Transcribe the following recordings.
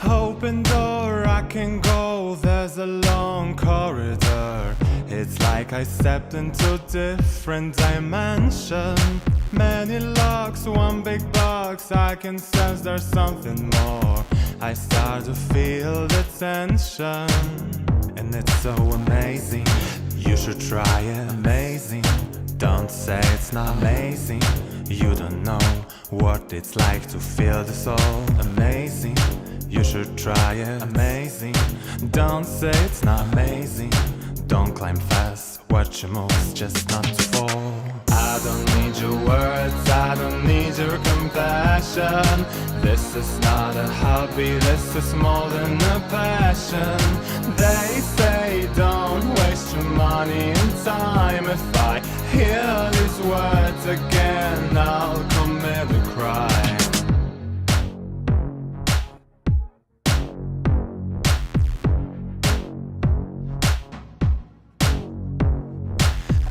Open door, I can go, there's a long corridor. It's like I stepped into different dimension. Many locks, one big box, I can sense there's something more. I start to feel the tension, and it's so amazing. You should try it, amazing. Don't say it's not amazing. You don't know what it's like to feel this all amazing. You should try it, amazing. Don't say it's not amazing. Don't climb fast, watch your moves, just not to fall. I don't need your words, I don't need your compassion. This is not a hobby, this is more than a passion. They say don't waste your money and time. If I hear these words again, I'll commit a crime.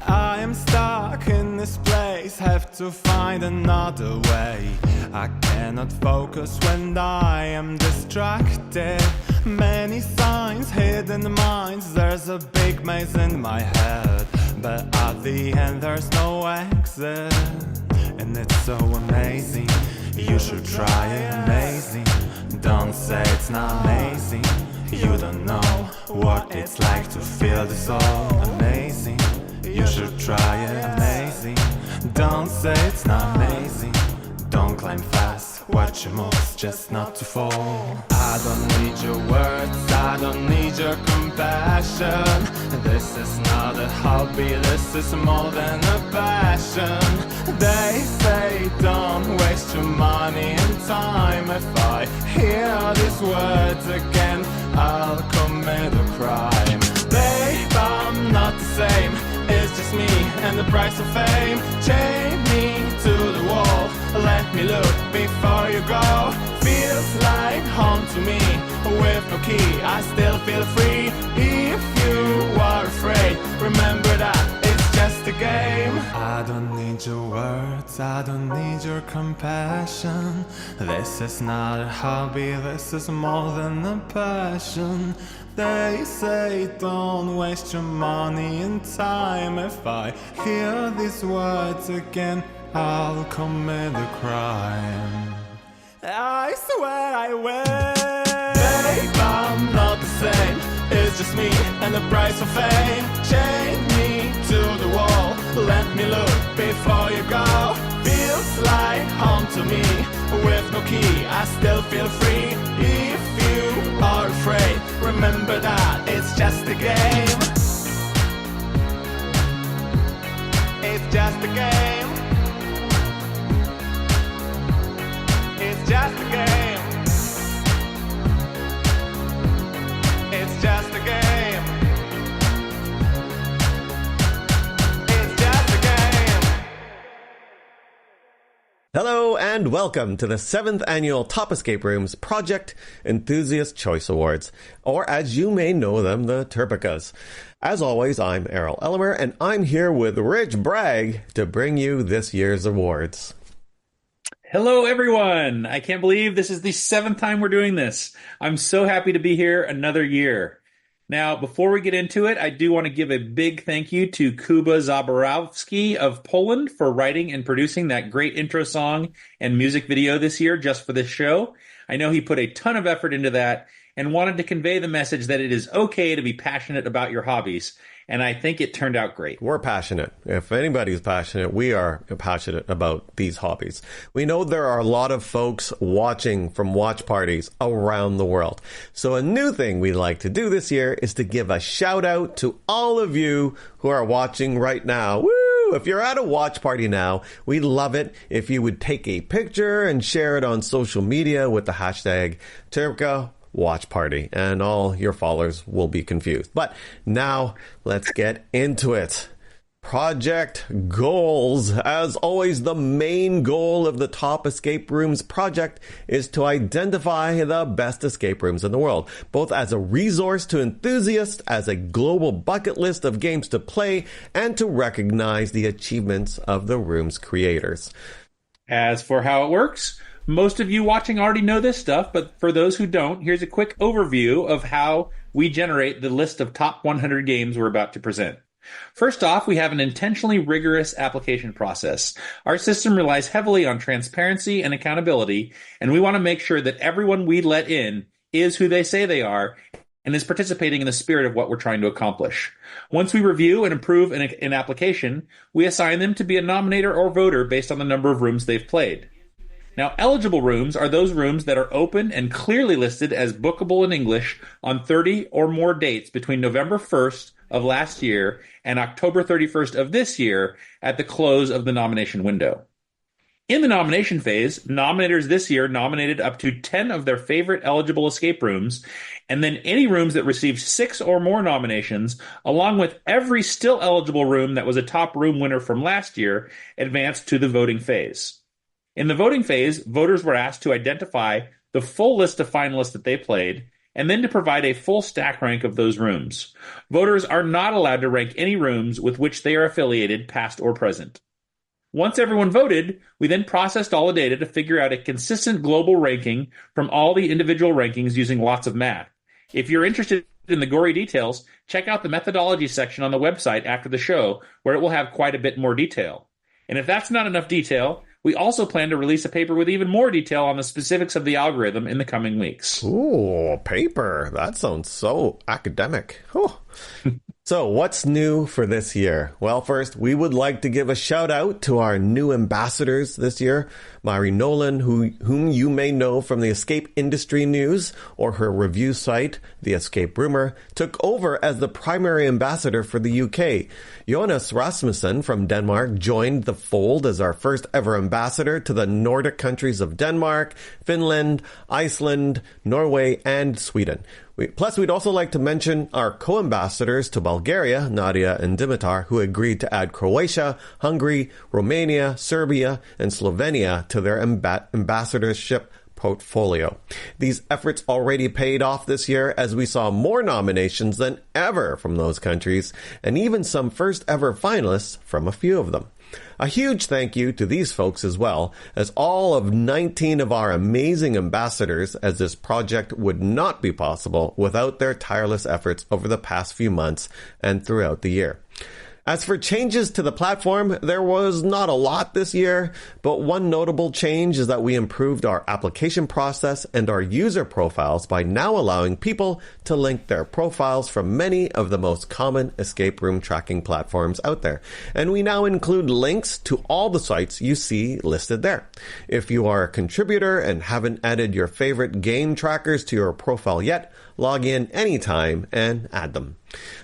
I'm stuck in this place, have to find another way. I cannot focus when I am distracted. Many signs, hidden minds, there's a big maze in my head. But at the end there's no exit, and it's so amazing. You should try it, amazing. Don't say it's not amazing. You don't know what it's like to feel this all amazing. You should try it, amazing. Don't say it's not amazing. Don't climb fast, watch your moves, just not to fall. I don't need your words, I don't need your compassion. This is not a hobby, this is more than a passion. They say don't waste your money and time. If I hear these words again, I'll commit a crime. Babe, I'm not the same. It's just me and the price of fame. Chain me to the wall, let me look before you go. Feels like home to me, with no key I still feel free. If you are afraid, remember that it's just a game. I don't need your words, I don't need your compassion. This is not a hobby, this is more than a passion. They say don't waste your money and time. If I hear these words again, I'll commit a crime. I swear I will. Babe, I'm not the same. It's just me and the price of fame. Chain me to the wall, let me look before you go. Feels like home to me, with no key I still feel free. If you are afraid, remember that it's just a game. It's just a game. It's just a game. It's just a game. It's just a game. Hello and welcome to the 7th annual Top Escape Rooms Project Enthusiast Choice Awards, or as you may know them, the TERPECAs. As always, I'm Errol Ellimer, and I'm here with Rich Bragg to bring you this year's awards. Hello, everyone. I can't believe this is the 7th time we're doing this. I'm so happy to be here another year. Now, before we get into it, I do want to give a big thank you to Kuba Zaborowski of Poland for writing and producing that great intro song and music video this year just for this show. I know he put a ton of effort into that and wanted to convey the message that it is okay to be passionate about your hobbies. And I think it turned out great. We're passionate. If anybody's passionate, we are passionate about these hobbies. We know there are a lot of folks watching from watch parties around the world. So a new thing we like to do this year is to give a shout out to all of you who are watching right now. Woo! If you're at a watch party now, we'd love it if you would take a picture and share it on social media with the hashtag TERPECA watch party, and all your followers will be confused. But now let's get into it. Project goals. As always, the main goal of the Top Escape Rooms project is to identify the best escape rooms in the world, both as a resource to enthusiasts, as a global bucket list of games to play, and to recognize the achievements of the room's creators. As for how it works, Most of you watching already know this stuff, but for those who don't, here's a quick overview of how we generate the list of top 100 games we're about to present. First off, we have an intentionally rigorous application process. Our system relies heavily on transparency and accountability, and we want to make sure that everyone we let in is who they say they are and is participating in the spirit of what we're trying to accomplish. Once we review and approve an application, we assign them to be a nominator or voter based on the number of rooms they've played. Now, eligible rooms are those rooms that are open and clearly listed as bookable in English on 30 or more dates between November 1st of last year and October 31st of this year at the close of the nomination window. In the nomination phase, nominators this year nominated up to 10 of their favorite eligible escape rooms, and then any rooms that received 6 or more nominations, along with every still eligible room that was a top room winner from last year, advanced to the voting phase. In the voting phase, voters were asked to identify the full list of finalists that they played, and then to provide a full stack rank of those rooms. Voters are not allowed to rank any rooms with which they are affiliated, past or present. Once everyone voted, we then processed all the data to figure out a consistent global ranking from all the individual rankings using lots of math. If you're interested in the gory details, check out the methodology section on the website after the show, where it will have quite a bit more detail. And if that's not enough detail, we also plan to release a paper with even more detail on the specifics of the algorithm in the coming weeks. Ooh, paper. That sounds so academic. So what's new for this year? Well, first, we would like to give a shout out to our new ambassadors this year. Mari Nolan, whom you may know from the Escape Industry News or her review site, The Escape Rumor, took over as the primary ambassador for the UK. Jonas Rasmussen from Denmark joined the fold as our first ever ambassador to the Nordic countries of Denmark, Finland, Iceland, Norway, and Sweden. Plus, we'd also like to mention our co-ambassadors to Bulgaria, Nadia and Dimitar, who agreed to add Croatia, Hungary, Romania, Serbia, and Slovenia to their ambassadorship portfolio. These efforts already paid off this year as we saw more nominations than ever from those countries, and even some first ever finalists from a few of them. A huge thank you to these folks as well, as all of 19 of our amazing ambassadors, as this project would not be possible without their tireless efforts over the past few months and throughout the year. As for changes to the platform, there was not a lot this year, but one notable change is that we improved our application process and our user profiles by now allowing people to link their profiles from many of the most common escape room tracking platforms out there. And we now include links to all the sites you see listed there. If you are a contributor and haven't added your favorite game trackers to your profile yet, log in anytime and add them.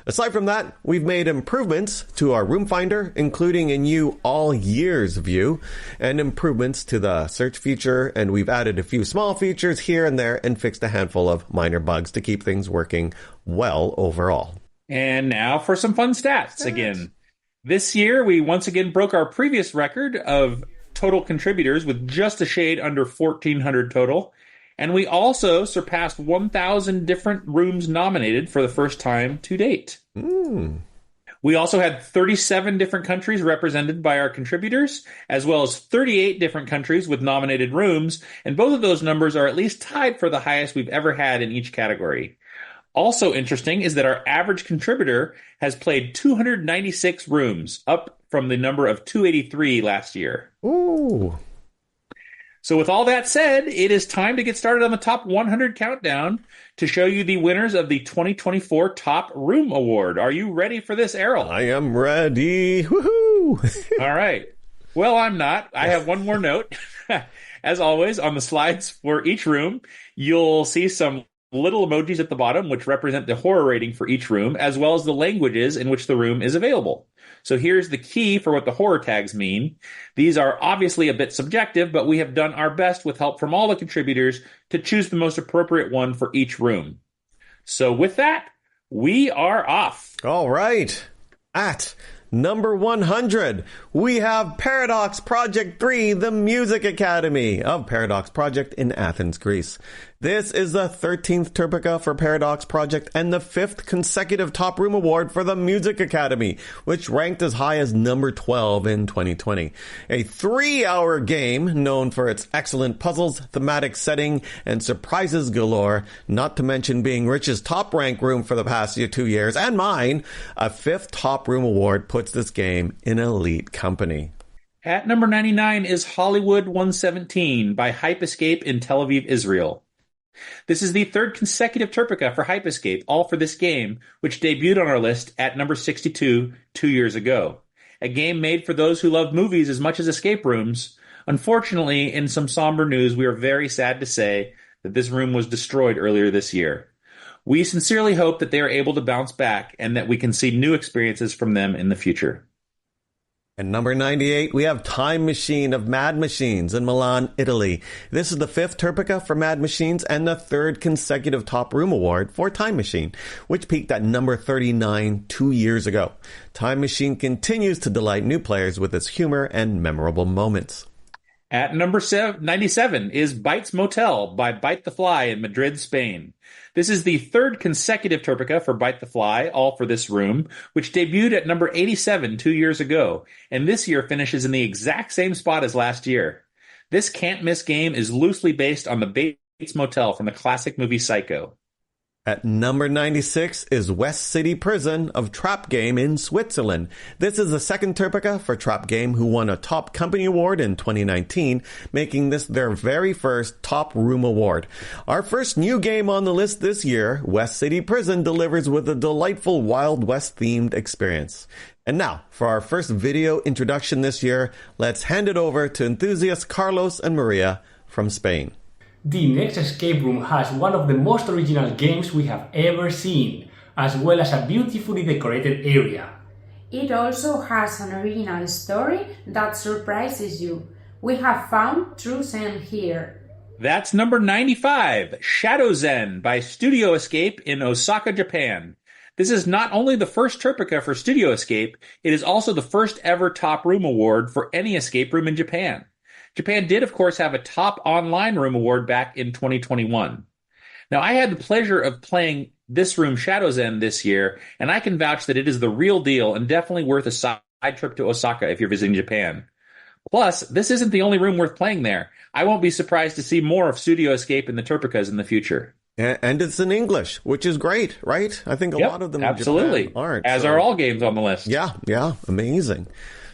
Aside from that, we've made improvements to our room finder, including a new all years view and improvements to the search feature, and we've added a few small features here and there and fixed a handful of minor bugs to keep things working well overall. And now for some fun stats again. This year, we once again broke our previous record of total contributors with just a shade under 1,400 total. And we also surpassed 1,000 different rooms nominated for the first time to date. We also had 37 different countries represented by our contributors, as well as 38 different countries with nominated rooms, and both of those numbers are at least tied for the highest we've ever had in each category. Also interesting is that our average contributor has played 296 rooms, up from the number of 283 last year. Ooh. So with all that said, it is time to get started on the Top 100 Countdown to show you the winners of the 2024 Top Room Award. Are you ready for this, Errol? I am ready. Woohoo! All right. Well, I'm not. I have one more note. As always, on the slides for each room, you'll see some little emojis at the bottom, which represent the horror rating for each room, as well as the languages in which the room is available. So here's the key for what the horror tags mean. These are obviously a bit subjective, but we have done our best with help from all the contributors to choose the most appropriate one for each room. So with that, we are off. All right. At number 100, we have Paradox Project 3, the Music Academy of Paradox Project in Athens, Greece. This is the 13th TERPECA for Paradox Project and the 5th consecutive Top Room Award for the Music Academy, which ranked as high as number 12 in 2020. A 3-hour game known for its excellent puzzles, thematic setting, and surprises galore, not to mention being Rich's top-ranked room for the past 2 years, and mine, a 5th Top Room Award puts this game in elite company. At number 99 is Hollywood 117 by Hypescape in Tel Aviv, Israel. This is the 3rd consecutive TERPECA for Hypescape, all for this game, which debuted on our list at number 62 2 years ago. A game made for those who love movies as much as escape rooms. Unfortunately, in some somber news, we are very sad to say that this room was destroyed earlier this year. We sincerely hope that they are able to bounce back and that we can see new experiences from them in the future. At number 98, we have Time Machine of Mad Machines in Milan, Italy. This is the 5th TERPECA for Mad Machines and the 3rd consecutive Top Room Award for Time Machine, which peaked at number 39 2 years ago. Time Machine continues to delight new players with its humor and memorable moments. At number 97 is Bites Motel by Bite the Fly in Madrid, Spain. This is the 3rd consecutive TERPECA for Bite the Fly, all for this room, which debuted at number 87 2 years ago, and this year finishes in the exact same spot as last year. This can't-miss game is loosely based on the Bates Motel from the classic movie Psycho. At number 96 is West City Prison of Trap Game in Switzerland. This is the 2nd TERPECA for Trap Game, who won a Top Company Award in 2019, making this their very first Top Room Award. Our first new game on the list this year, West City Prison delivers with a delightful Wild West-themed experience. And now, for our first video introduction this year, let's hand it over to enthusiasts Carlos and Maria from Spain. The next escape room has one of the most original games we have ever seen, as well as a beautifully decorated area. It also has an original story that surprises you. We have found true Zen here. That's number 95, Shadow Zen by Studio Escape in Osaka, Japan. This is not only the first TERPECA for Studio Escape, it is also the first ever Top Room Award for any escape room in Japan. Japan did, of course, have a Top Online Room Award back in 2021. Now, I had the pleasure of playing this room, Shadow's End, this year, and I can vouch that it is the real deal and definitely worth a side trip to Osaka if you're visiting Japan. Plus, this isn't the only room worth playing there. I won't be surprised to see more of Studio Escape in the TERPECAs in the future. And it's in English, which is great, right? I think a lot of them absolutely. in Japan aren't. As are all games on the list. Yeah, amazing.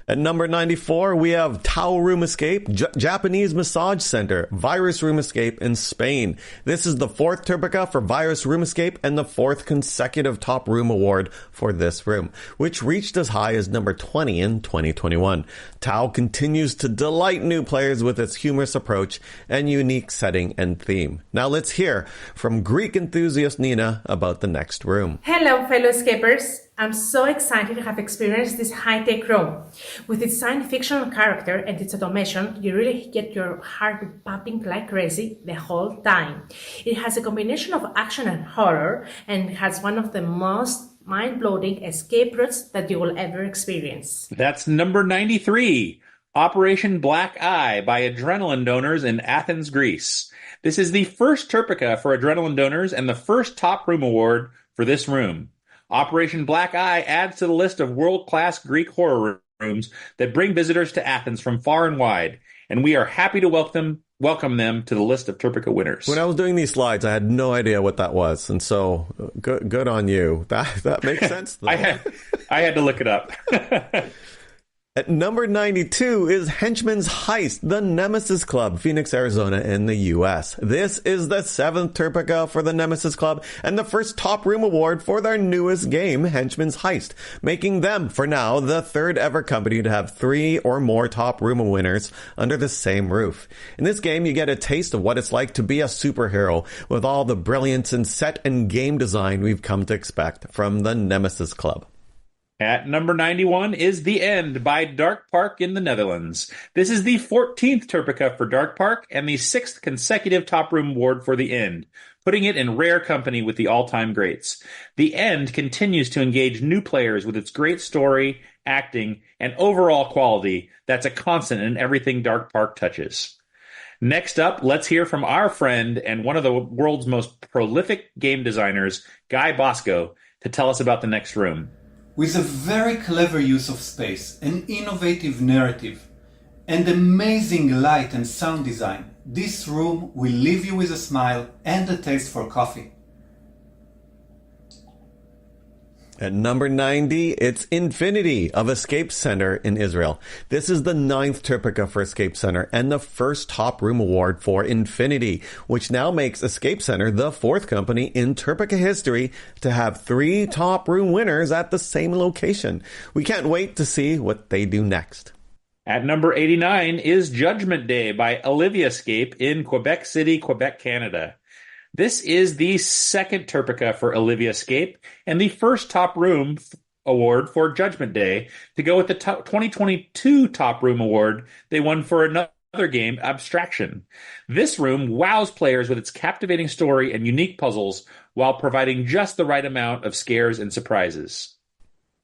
At number 94, we have Tao Room Escape, Japanese Massage Center, Virus Room Escape in Spain. This is the 4th TERPECA for Virus Room Escape and the 4th consecutive Top Room Award for this room, which reached as high as number 20 in 2021. Tao continues to delight new players with its humorous approach and unique setting and theme. Now let's hear from Greek enthusiast Nina about the next room. Hello, fellow escapers. I'm so excited to have experienced this high-tech room. With its science fiction character and its automation, you really get your heart pumping like crazy the whole time. It has a combination of action and horror, and has one of the most mind-blowing escape routes that you will ever experience. That's number 93, Operation Black Eye by Adrenaline Donors in Athens, Greece. This is the first TERPECA for Adrenaline Donors and the first Top Room Award for this room. Operation Black Eye adds to the list of world-class Greek horror rooms that bring visitors to Athens from far and wide, and we are happy to welcome them to the list of TERPECA winners. When I was doing these slides, I had no idea what that was, and so good on you. That makes sense, though. I had to look it up. At number 92 is Henchman's Heist, the Nemesis Club, Phoenix, Arizona in the U.S. This is the 7th TERPECA for the Nemesis Club and the first Top Room Award for their newest game, Henchman's Heist, making them, for now, the 3rd ever company to have 3 or more Top Room winners under the same roof. In this game, you get a taste of what it's like to be a superhero with all the brilliance in set and game design we've come to expect from the Nemesis Club. At number 91 is The End by Dark Park in the Netherlands. This is the 14th TERPECA for Dark Park and the 6th consecutive Top Room Award for The End, putting it in rare company with the all-time greats. The End continues to engage new players with its great story, acting, and overall quality that's a constant in everything Dark Park touches. Next up, let's hear from our friend and one of the world's most prolific game designers, Guy Bosco, to tell us about the next room. With a very clever use of space, an innovative narrative, and amazing light and sound design, this room will leave you with a smile and a taste for coffee. At number 90, it's Infinity of Escape Center in Israel. This is the 9th TERPECA for Escape Center and the first Top Room Award for Infinity, which now makes Escape Center the 4th company in TERPECA history to have 3 Top Room winners at the same location. We can't wait to see what they do next. At number 89 is Judgment Day by Olivia Escape in Quebec City, Quebec, Canada. This is the 2nd TERPECA for Olivia Escape and the first Top Room Award for Judgment Day to go with the 2022 Top Room Award they won for another game, Abstraction. This room wows players with its captivating story and unique puzzles while providing just the right amount of scares and surprises.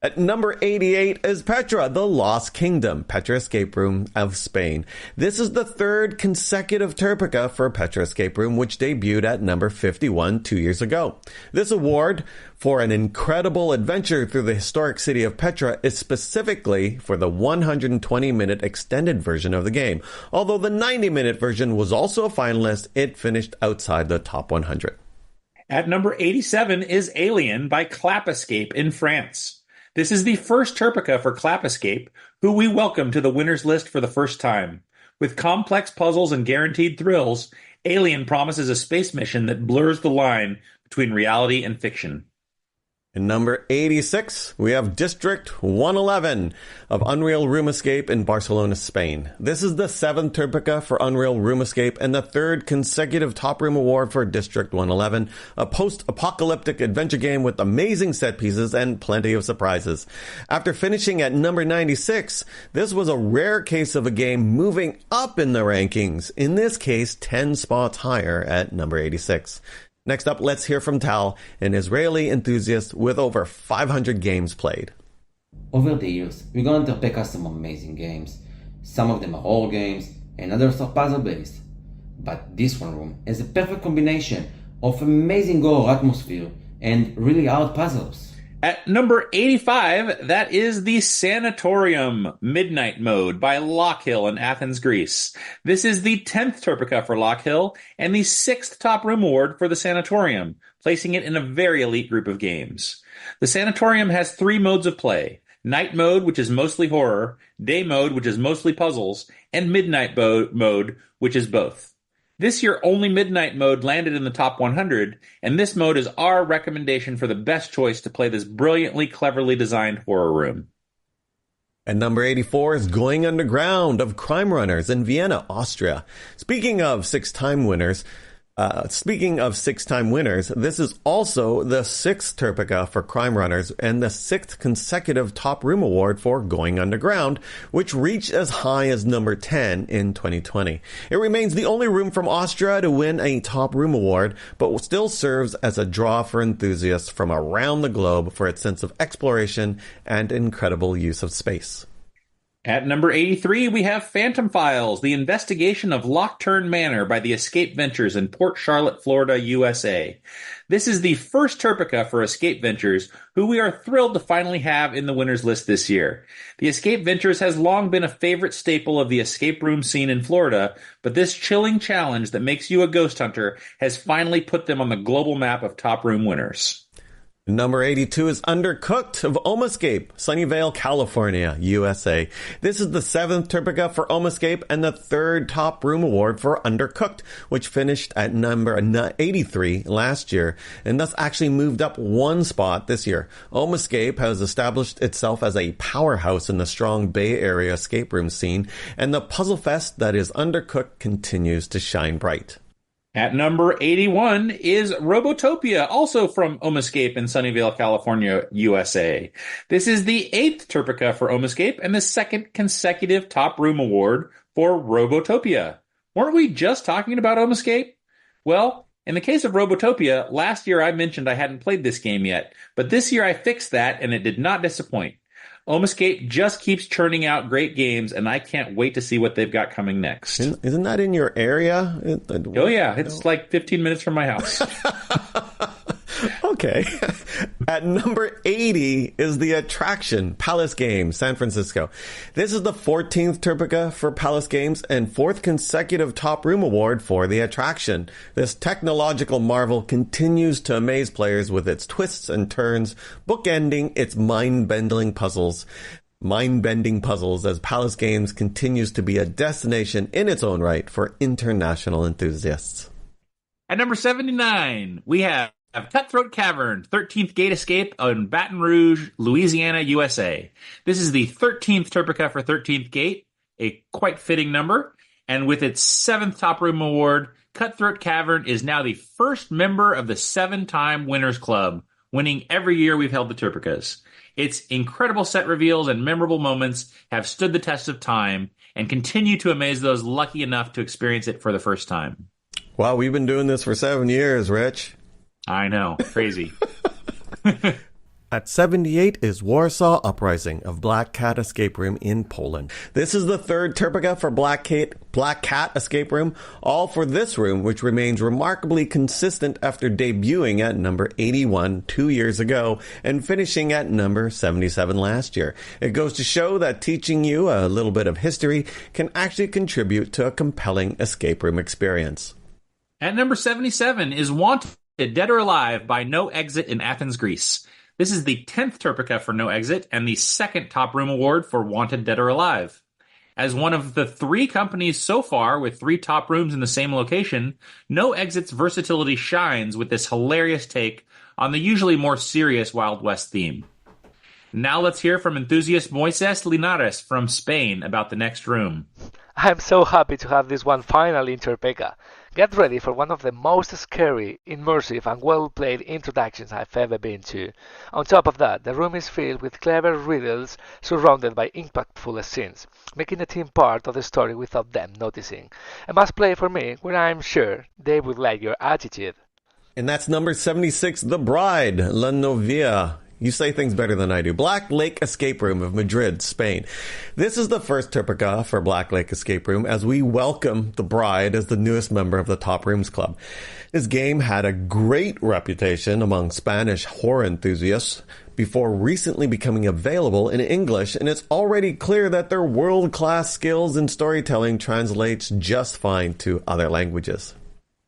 At number 88 is Petra, the Lost Kingdom, Petra Escape Room of Spain. This is the 3rd consecutive TERPECA for Petra Escape Room, which debuted at number 51 2 years ago. This award for an incredible adventure through the historic city of Petra is specifically for the 120-minute extended version of the game. Although the 90-minute version was also a finalist, it finished outside the top 100. At number 87 is Alien by Clap Escape in France. This is the first TERPECA for Clap Escape, who we welcome to the winners list for the first time. With complex puzzles and guaranteed thrills, Alien promises a space mission that blurs the line between reality and fiction. In number 86, we have District 111 of Unreal Room Escape in Barcelona, Spain. This is the 7th TERPECA for Unreal Room Escape and the 3rd consecutive Top Room Award for District 111, a post-apocalyptic adventure game with amazing set pieces and plenty of surprises. After finishing at number 96, this was a rare case of a game moving up in the rankings, in this case 10 spots higher at number 86. Next up, let's hear from Tal, an Israeli enthusiast with over 500 games played. Over the years, we got into TERPECA some amazing games. Some of them are horror games, and others are puzzle-based. But this one room has a perfect combination of amazing horror atmosphere and really hard puzzles. At number 85, that is the Sanatorium Midnight Mode by Lockhill in Athens, Greece. This is the 10th TERPECA for Lockhill and the 6th Top Room Award for the Sanatorium, placing it in a very elite group of games. The Sanatorium has 3 modes of play: Night Mode, which is mostly horror, Day Mode, which is mostly puzzles, and Midnight Mode, which is both. This year, only Midnight Mode landed in the top 100, and this mode is our recommendation for the best choice to play this brilliantly, cleverly designed horror room. And number 84 is Going Underground of Crime Runners in Vienna, Austria. Speaking of six-time winners, this is also the 6th TERPECA for Crime Runners and the 6th consecutive Top Room Award for Going Underground, which reached as high as number 10 in 2020. It remains the only room from Austria to win a Top Room Award, but still serves as a draw for enthusiasts from around the globe for its sense of exploration and incredible use of space. At number 83, we have Phantom Files, the investigation of Lockturn Manor by the Escape Ventures in Port Charlotte, Florida, USA. This is the first TERPECA for Escape Ventures, who we are thrilled to finally have in the winners list this year. The Escape Ventures has long been a favorite staple of the escape room scene in Florida, but this chilling challenge that makes you a ghost hunter has finally put them on the global map of top room winners. Number 82 is Undercooked of Omascape, Sunnyvale, California, USA. This is the 7th TERPECA for Omascape and the 3rd Top Room Award for Undercooked, which finished at number 83 last year, and thus actually moved up 1 spot this year. Omascape has established itself as a powerhouse in the strong Bay Area escape room scene, and the puzzle fest that is Undercooked continues to shine bright. At number 81 is Robotopia, also from Omascape in Sunnyvale, California, USA. This is the 8th TERPECA for Omascape and the 2nd consecutive Top Room Award for Robotopia. Weren't we just talking about Omascape? Well, in the case of Robotopia, last year I mentioned I hadn't played this game yet, but this year I fixed that and it did not disappoint. Omascape just keeps churning out great games, and I can't wait to see what they've got coming next. Isn't that in your area? Oh, yeah. It's like 15 minutes from my house. Okay. At number 80 is the attraction, Palace Games, San Francisco. This is the 14th TERPECA for Palace Games and 4th consecutive Top Room Award for the attraction. This technological marvel continues to amaze players with its twists and turns, bookending its mind-bending puzzles as Palace Games continues to be a destination in its own right for international enthusiasts. At number 79, we have Cutthroat Cavern, 13th Gate Escape in Baton Rouge, Louisiana, USA. This is the 13th TERPECA for 13th Gate, a quite fitting number. And with its 7th Top Room Award, Cutthroat Cavern is now the first member of the 7-time Winners Club, winning every year we've held the TERPECAs. Its incredible set reveals and memorable moments have stood the test of time and continue to amaze those lucky enough to experience it for the first time. Wow, we've been doing this for 7 years, Rich. I know. Crazy. At 78 is Warsaw Uprising of Black Cat Escape Room in Poland. This is the 3rd TERPECA for Black Cat Escape Room, all for this room, which remains remarkably consistent after debuting at number 81 2 years ago and finishing at number 77 last year. It goes to show that teaching you a little bit of history can actually contribute to a compelling escape room experience. At number 77 is Wanted, Dead or Alive by No Exit in Athens, Greece. This is the 10th TERPECA for No Exit and the 2nd Top Room Award for Wanted, Dead or Alive. As one of the 3 companies so far with 3 top rooms in the same location, No Exit's versatility shines with this hilarious take on the usually more serious Wild West theme. Now let's hear from enthusiast Moises Linares from Spain about the next room. I'm so happy to have this one finally in TERPECA. Get ready for one of the most scary, immersive and well-played introductions I've ever been to. On top of that, the room is filled with clever riddles surrounded by impactful scenes, making the team part of the story without them noticing. A must-play for me, where I'm sure they would like your attitude. And that's number 76, The Bride, La Novia. You say things better than I do. Black Lake Escape Room of Madrid, Spain. This is the first TERPECA for Black Lake Escape Room as we welcome the Bride as the newest member of the Top Rooms Club. This game had a great reputation among Spanish horror enthusiasts before recently becoming available in English, and it's already clear that their world-class skills in storytelling translates just fine to other languages.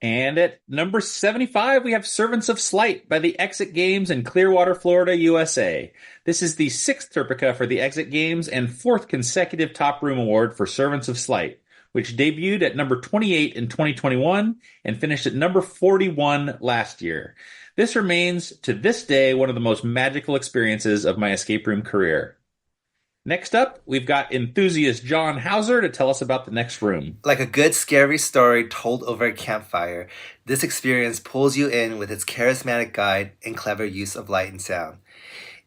And at number 75, we have Servants of Slight by the Exit Games in Clearwater, Florida, USA. This is the 6th TERPECA for the Exit Games and 4th consecutive Top Room Award for Servants of Slight, which debuted at number 28 in 2021 and finished at number 41 last year. This remains, to this day, one of the most magical experiences of my escape room career. Next up, we've got enthusiast John Hauser to tell us about the next room. Like a good scary story told over a campfire, this experience pulls you in with its charismatic guide and clever use of light and sound.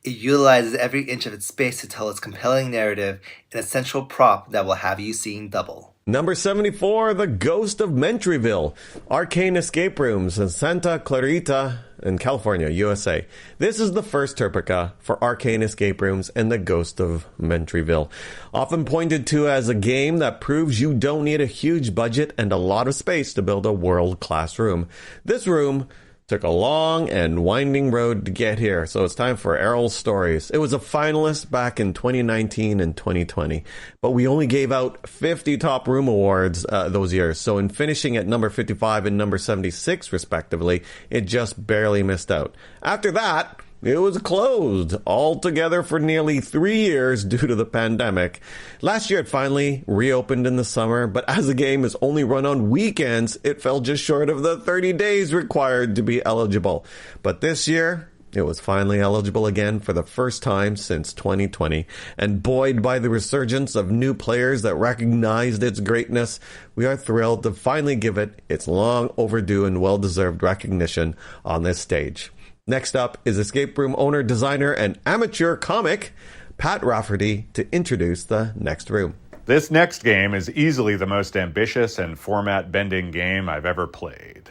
It utilizes every inch of its space to tell its compelling narrative and a central prop that will have you seeing double. Number 74, The Ghost of Mentryville, Arcane Escape Rooms in Santa Clarita in California, USA. This is the first TERPECA for Arcane Escape Rooms and The Ghost of Mentryville. Often pointed to as a game that proves you don't need a huge budget and a lot of space to build a world-class room. This room took a long and winding road to get here, so it's time for Errol's Stories. It was a finalist back in 2019 and 2020, but we only gave out 50 Top Room Awards those years, so in finishing at number 55 and number 76 respectively, it just barely missed out. After that, it was closed altogether for nearly 3 years due to the pandemic. Last year it finally reopened in the summer, but as the game is only run on weekends, it fell just short of the 30 days required to be eligible. But this year, it was finally eligible again for the first time since 2020. And buoyed by the resurgence of new players that recognized its greatness, we are thrilled to finally give it its long overdue and well-deserved recognition on this stage. Next up is escape room owner, designer, and amateur comic, Pat Rafferty, to introduce the next room. This next game is easily the most ambitious and format-bending game I've ever played.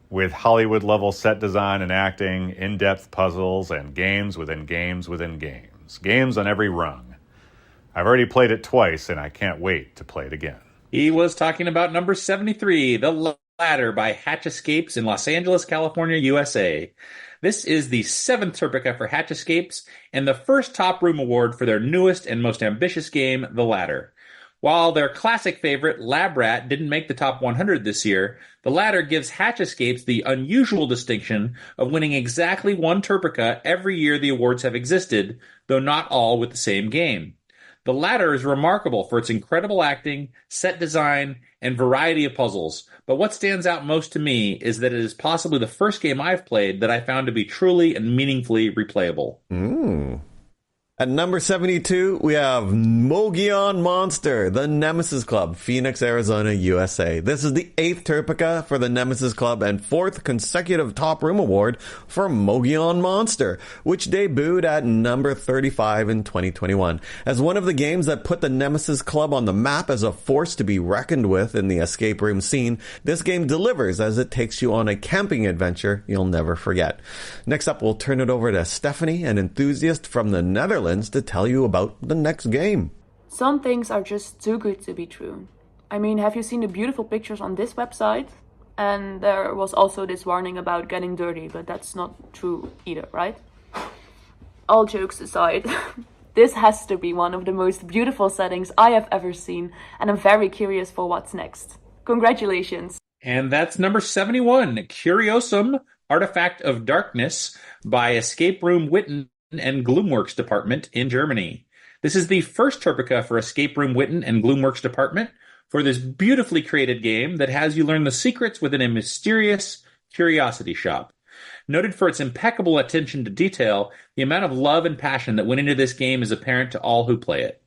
With Hollywood-level set design and acting, in-depth puzzles, and games within games within games. rooms, games on every rung. I've already played it twice, and I can't wait to play it again. He was talking about number 73, The Ladder by Hatch Escapes in Los Angeles, California, USA. This is the 7th TERPECA for Hatch Escapes and the first Top Room Award for their newest and most ambitious game, The Ladder. While their classic favorite, Lab Rat, didn't make the top 100 this year, The Ladder gives Hatch Escapes the unusual distinction of winning exactly one TERPECA every year the awards have existed, though not all with the same game. The Ladder is remarkable for its incredible acting, set design, and variety of puzzles, but what stands out most to me is that it is possibly the first game I've played that I found to be truly and meaningfully replayable. At number 72, we have Mogollon Monster, the Nemesis Club, Phoenix, Arizona, USA. This is the 8th TERPECA for the Nemesis Club and 4th consecutive Top Room Award for Mogollon Monster, which debuted at number 35 in 2021. As one of the games that put the Nemesis Club on the map as a force to be reckoned with in the escape room scene, this game delivers as it takes you on a camping adventure you'll never forget. Next up, we'll turn it over to Stephanie, an enthusiast from the Netherlands, to tell you about the next game. Some things are just too good to be true. I mean, have you seen the beautiful pictures on this website? And there was also this warning about getting dirty, but that's not true either, right? All jokes aside, this has to be one of the most beautiful settings I have ever seen, and I'm very curious for what's next. Congratulations. And that's number 71, Curiosum, Artifact of Darkness by Escape Room Witten and Gloomworks Department in Germany. This is the first TERPECA for Escape Room Witten and Gloomworks Department for this beautifully created game that has you learn the secrets within a mysterious curiosity shop. Noted for its impeccable attention to detail, the amount of love and passion that went into this game is apparent to all who play it.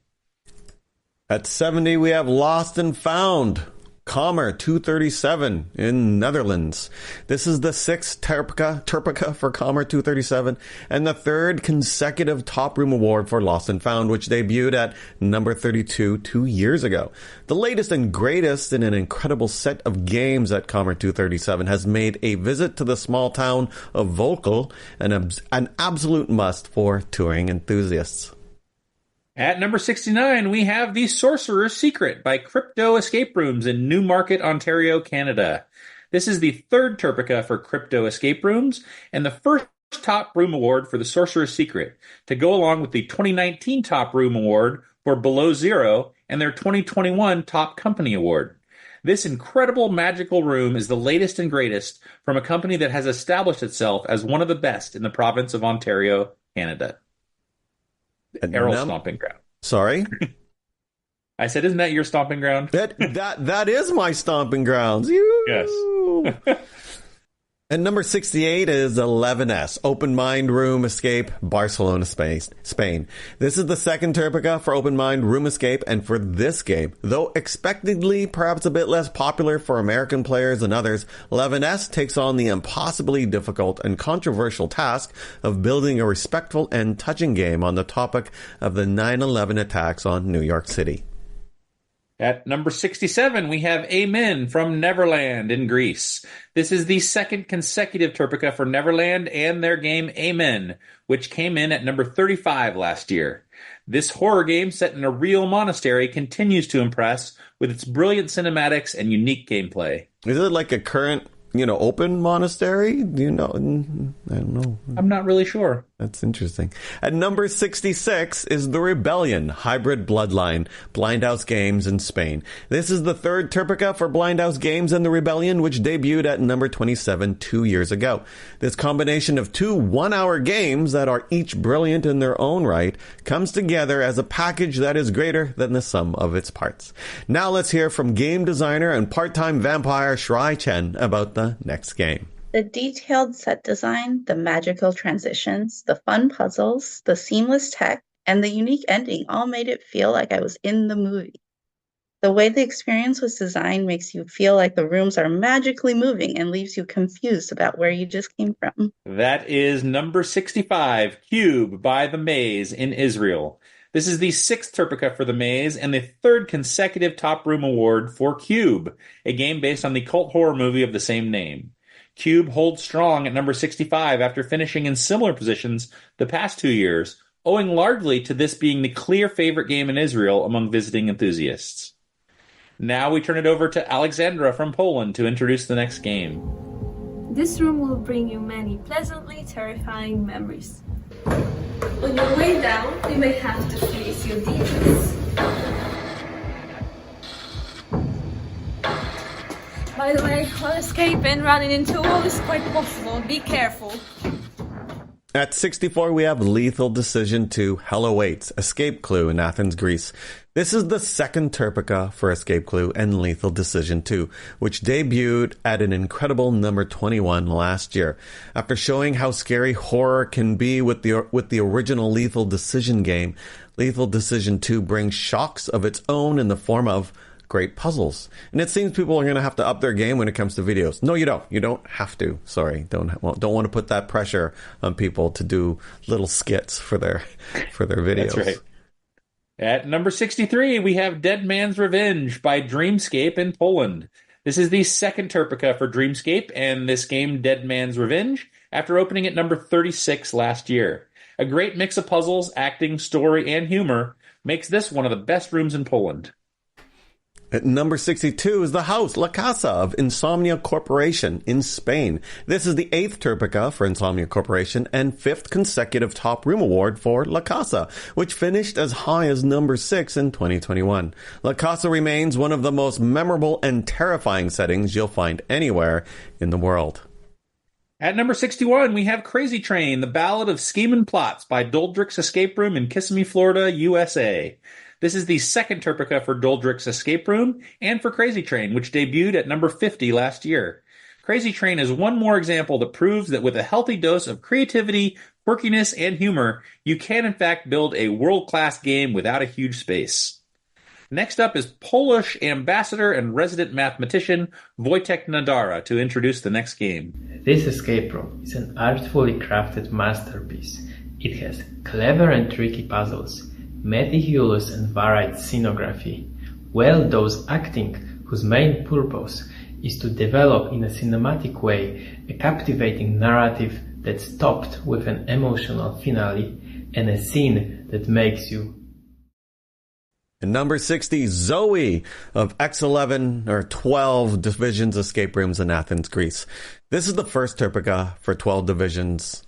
At 70, we have Lost and Found, Kamer 237 in Netherlands. This is the 6th TERPECA for Kamer 237 and the 3rd consecutive Top Room Award for Lost and Found, which debuted at number 32 2 years ago. The latest and greatest in an incredible set of games at Kamer 237 has made a visit to the small town of Vocal an absolute must for touring enthusiasts. At number 69, we have The Sorcerer's Secret by Crypto Escape Rooms in Newmarket, Ontario, Canada. This is the 3rd TERPECA for Crypto Escape Rooms and the first Top Room Award for The Sorcerer's Secret, to go along with the 2019 Top Room Award for Below Zero and their 2021 Top Company Award. This incredible magical room is the latest and greatest from a company that has established itself as one of the best in the province of Ontario, Canada. Errol's stomping ground. Sorry? I said, isn't that your stomping ground? That is my stomping grounds. Yes. And number 68 is 11S, Open Mind Room Escape, Barcelona, Spain. This is the 2nd TERPECA for Open Mind Room Escape, and for this game, though expectedly perhaps a bit less popular for American players than others, 11S takes on the impossibly difficult and controversial task of building a respectful and touching game on the topic of the 9/11 attacks on New York City. At number 67, we have Amen from Neverland in Greece. This is the 2nd consecutive TERPECA for Neverland and their game Amen, which came in at number 35 last year. This horror game set in a real monastery continues to impress with its brilliant cinematics and unique gameplay. Is it like a current, open monastery? Do you know? I don't know. I'm not really sure. That's interesting. At number 66 is The Rebellion, Hybrid Bloodline, Blindhouse Games in Spain. This is the 3rd TERPECA for Blindhouse Games and The Rebellion, which debuted at number 27 2 years ago. This combination of 2 one-hour games that are each brilliant in their own right comes together as a package that is greater than the sum of its parts. Now let's hear from game designer and part-time vampire Shrai Chen about the next game. The detailed set design, the magical transitions, the fun puzzles, the seamless tech, and the unique ending all made it feel like I was in the movie. The way the experience was designed makes you feel like the rooms are magically moving and leaves you confused about where you just came from. That is number 65, Cube by The Maze in Israel. This is the 6th TERPECA for The Maze and the 3rd consecutive Top Room Award for Cube, a game based on the cult horror movie of the same name. Cube holds strong at number 65 after finishing in similar positions the past 2 years, owing largely to this being the clear favorite game in Israel among visiting enthusiasts. Now we turn it over to Alexandra from Poland to introduce the next game. This room will bring you many pleasantly terrifying memories. On your way down, you may have to face your demons. By the way, while escaping, running into a wall is quite possible. Be careful. At 64, we have Lethal Decision 2 Hell Awaits, Escape Clue in Athens, Greece. This is the second TERPECA for Escape Clue and Lethal Decision 2, which debuted at an incredible number 21 last year. After showing how scary horror can be with the original Lethal Decision game, Lethal Decision 2 brings shocks of its own in the form of great puzzles. And it seems people are going to have to up their game when it comes to videos. No, you don't. You don't have to. Sorry. Don't want to put that pressure on people to do little skits for their videos. That's right. At number 63, we have Dead Man's Revenge by Dreamscape in Poland. This is the second TERPECA for Dreamscape and this game, Dead Man's Revenge, after opening at number 36 last year. A great mix of puzzles, acting, story, and humor makes this one of the best rooms in Poland. At number 62 is The House, La Casa of Insomnia Corporation in Spain. This is the 8th TERPECA for Insomnia Corporation and 5th consecutive Top Room Award for La Casa, which finished as high as number 6 in 2021. La Casa remains one of the most memorable and terrifying settings you'll find anywhere in the world. At number 61, we have Crazy Train, The Ballad of Schemin' Plots by Doldrick's Escape Room in Kissimmee, Florida, USA. This is the second TERPECA for Doldrick's Escape Room and for Crazy Train, which debuted at number 50 last year. Crazy Train is one more example that proves that with a healthy dose of creativity, quirkiness, and humor, you can in fact build a world-class game without a huge space. Next up is Polish ambassador and resident mathematician Wojtek Nadara to introduce the next game. This escape room is an artfully crafted masterpiece. It has clever and tricky puzzles, meticulous and varied scenography, well-dosed acting whose main purpose is to develop in a cinematic way a captivating narrative that's topped with an emotional finale and a scene that makes you. And number 60, Zoe of X11 or 12 Divisions Escape Rooms in Athens, Greece. This is the first TERPECA for 12 Divisions.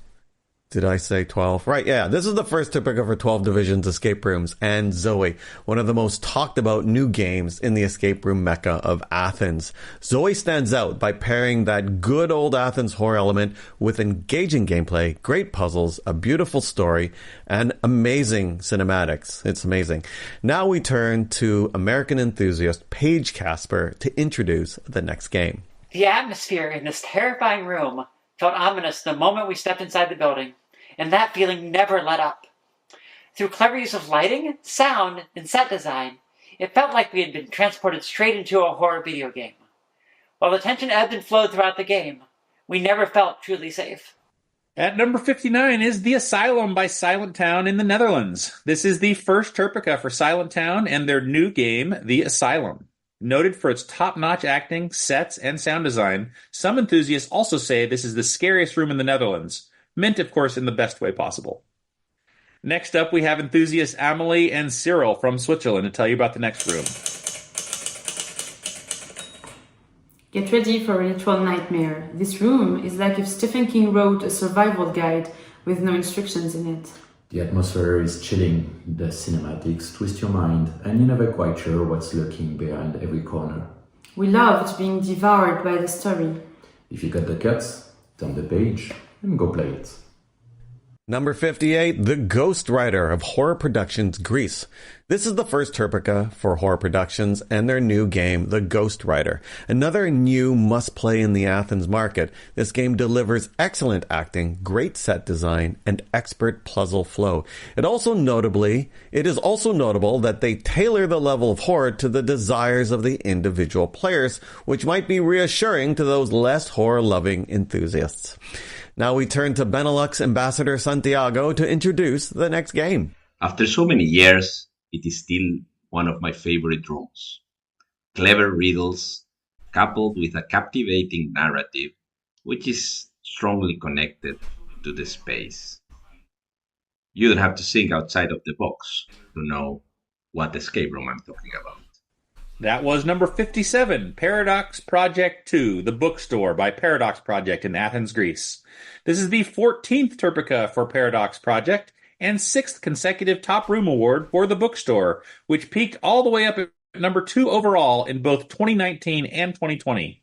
Did I say 12? Right, yeah. This is the first TERPECA for 12 Divisions Escape Rooms and Zoe, one of the most talked about new games in the escape room mecca of Athens. Zoe stands out by pairing that good old Athens horror element with engaging gameplay, great puzzles, a beautiful story, and amazing cinematics. It's amazing. Now we turn to American enthusiast Paige Casper to introduce the next game. The atmosphere in this terrifying room felt ominous the moment we stepped inside the building, and that feeling never let up. Through clever use of lighting, sound, and set design, it felt like we had been transported straight into a horror video game. While the tension ebbed and flowed throughout the game, we never felt truly safe. At number 59 is The Asylum by Silent Town in the Netherlands. This is the first TERPECA for Silent Town and their new game, The Asylum. Noted for its top-notch acting, sets, and sound design, some enthusiasts also say this is the scariest room in the Netherlands. Meant, of course, in the best way possible. Next up, we have enthusiasts Amelie and Cyril from Switzerland to tell you about the next room. Get ready for a literal nightmare. This room is like if Stephen King wrote a survival guide with no instructions in it. The atmosphere is chilling, the cinematics twist your mind, and you're never quite sure what's lurking behind every corner. We loved being devoured by the story. If you got the guts, turn the page and go play it. Number 58, The Ghost Rider of Horror Productions Greece. This is the first TERPECA for Horror Productions and their new game, The Ghost Rider. Another new must-play in the Athens market. This game delivers excellent acting, great set design, and expert puzzle flow. It is also notable that they tailor the level of horror to the desires of the individual players, which might be reassuring to those less horror-loving enthusiasts. Now we turn to Benelux Ambassador Santiago to introduce the next game. After so many years, it is still one of my favorite rooms. Clever riddles, coupled with a captivating narrative, which is strongly connected to the space. You don't have to think outside of the box to know what escape room I'm talking about. That was number 57, Paradox Project 2, The Bookstore by Paradox Project in Athens, Greece. This is the 14th TERPECA for Paradox Project and 6th consecutive Top Room Award for The Bookstore, which peaked all the way up at number 2 overall in both 2019 and 2020.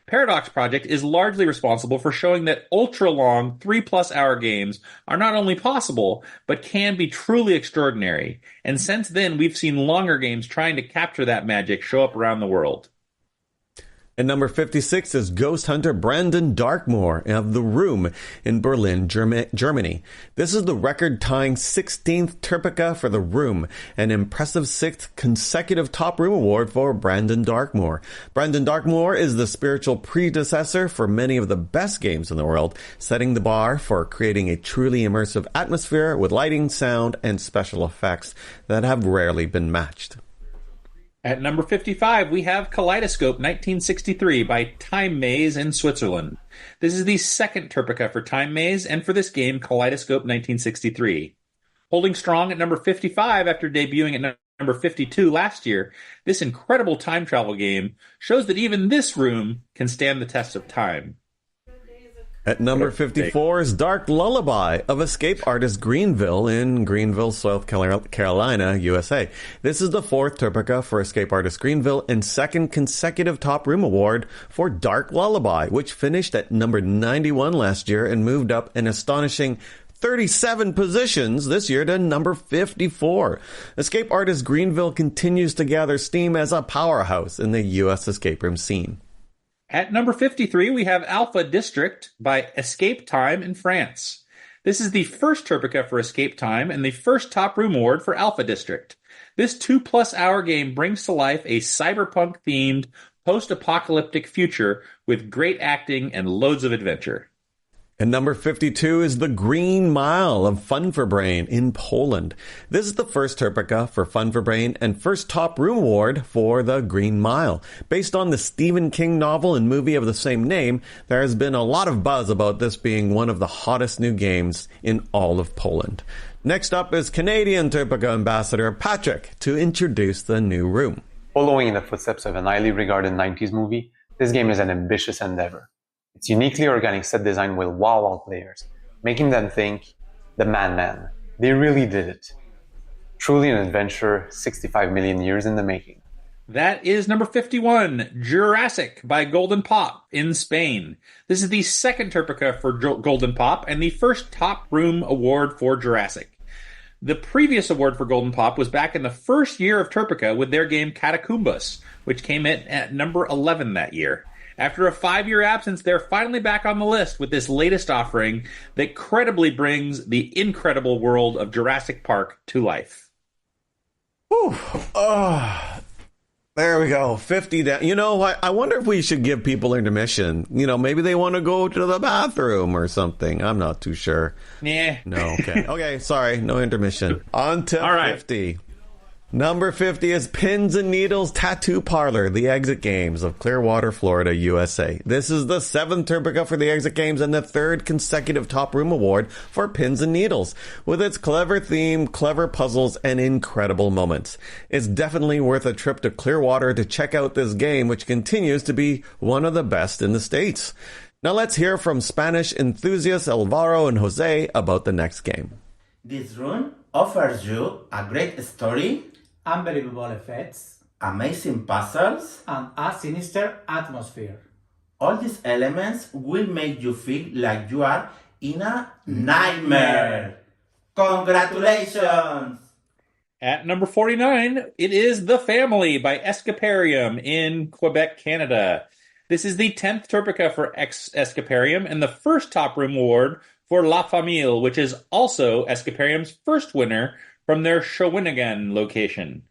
Paradox Project is largely responsible for showing that ultra-long 3+ hour games are not only possible, but can be truly extraordinary. And since then, we've seen longer games trying to capture that magic show up around the world. And number 56 is Ghost Hunter Brandon Darkmoor of The Room in Berlin, Germany. This is the record-tying 16th TERPECA for The Room, an impressive 6th consecutive Top Room Award for Brandon Darkmoor. Brandon Darkmoor is the spiritual predecessor for many of the best games in the world, setting the bar for creating a truly immersive atmosphere with lighting, sound, and special effects that have rarely been matched. At number 55, we have Kaleidoscope 1963 by Time Maze in Switzerland. This is the second TERPECA for Time Maze, and for this game, Kaleidoscope 1963. Holding strong at number 55 after debuting at number 52 last year, this incredible time travel game shows that even this room can stand the test of time. At number 54 is Dark Lullaby of escape artist Greenville in Greenville, South Carolina, USA. This is the 4th TERPECA for escape artist Greenville and 2nd consecutive Top Room Award for Dark Lullaby, which finished at number 91 last year and moved up an astonishing 37 positions this year to number 54. Escape artist Greenville continues to gather steam as a powerhouse in the U.S. escape room scene. At number 53, we have Alpha District by Escape Time in France. This is the first TERPECA for Escape Time and the first Top Room Award for Alpha District. This 2+ hour game brings to life a cyberpunk-themed, post-apocalyptic future with great acting and loads of adventure. And number 52 is The Green Mile of Fun for Brain in Poland. This is the first TERPECA for Fun for Brain and first Top Room Award for The Green Mile. Based on the Stephen King novel and movie of the same name, there has been a lot of buzz about this being one of the hottest new games in all of Poland. Next up is Canadian TERPECA ambassador Patrick to introduce the new room. Following in the footsteps of an highly regarded 90s movie, this game is an ambitious endeavor. Its uniquely organic set design will wow all players, making them think, the man, they really did it. Truly an adventure 65 million years in the making. That is number 51, Jurassic by Golden Pop in Spain. This is the second TERPECA for Golden Pop and the first Top Room Award for Jurassic. The previous award for Golden Pop was back in the first year of TERPECA with their game Catacombas, which came in at number 11 that year. After a 5-year absence, they're finally back on the list with this latest offering that credibly brings the incredible world of Jurassic Park to life. Whew. There we go. 50 down. You know, I wonder if we should give people intermission. You know, maybe they want to go to the bathroom or something. I'm not too sure. Yeah. No, okay. Okay, sorry. No intermission. On to 50. Number 50 is Pins and Needles Tattoo Parlor, the Exit Games of Clearwater, Florida, USA. This is the 7th TERPECA for the Exit Games and the 3rd consecutive Top Room Award for Pins and Needles, with its clever theme, clever puzzles, and incredible moments. It's definitely worth a trip to Clearwater to check out this game, which continues to be one of the best in the States. Now let's hear from Spanish enthusiasts Alvaro and Jose about the next game. This room offers you a great story, unbelievable effects, amazing puzzles, and a sinister atmosphere. All these elements will make you feel like you are in a nightmare. Congratulations! At number 49, it is The Family by Escaparium in Quebec, Canada. This is the 10th TERPECA for Escaparium and the first Top Room Award for La Famille, which is also Escaparium's first winner from their Shawinigan location.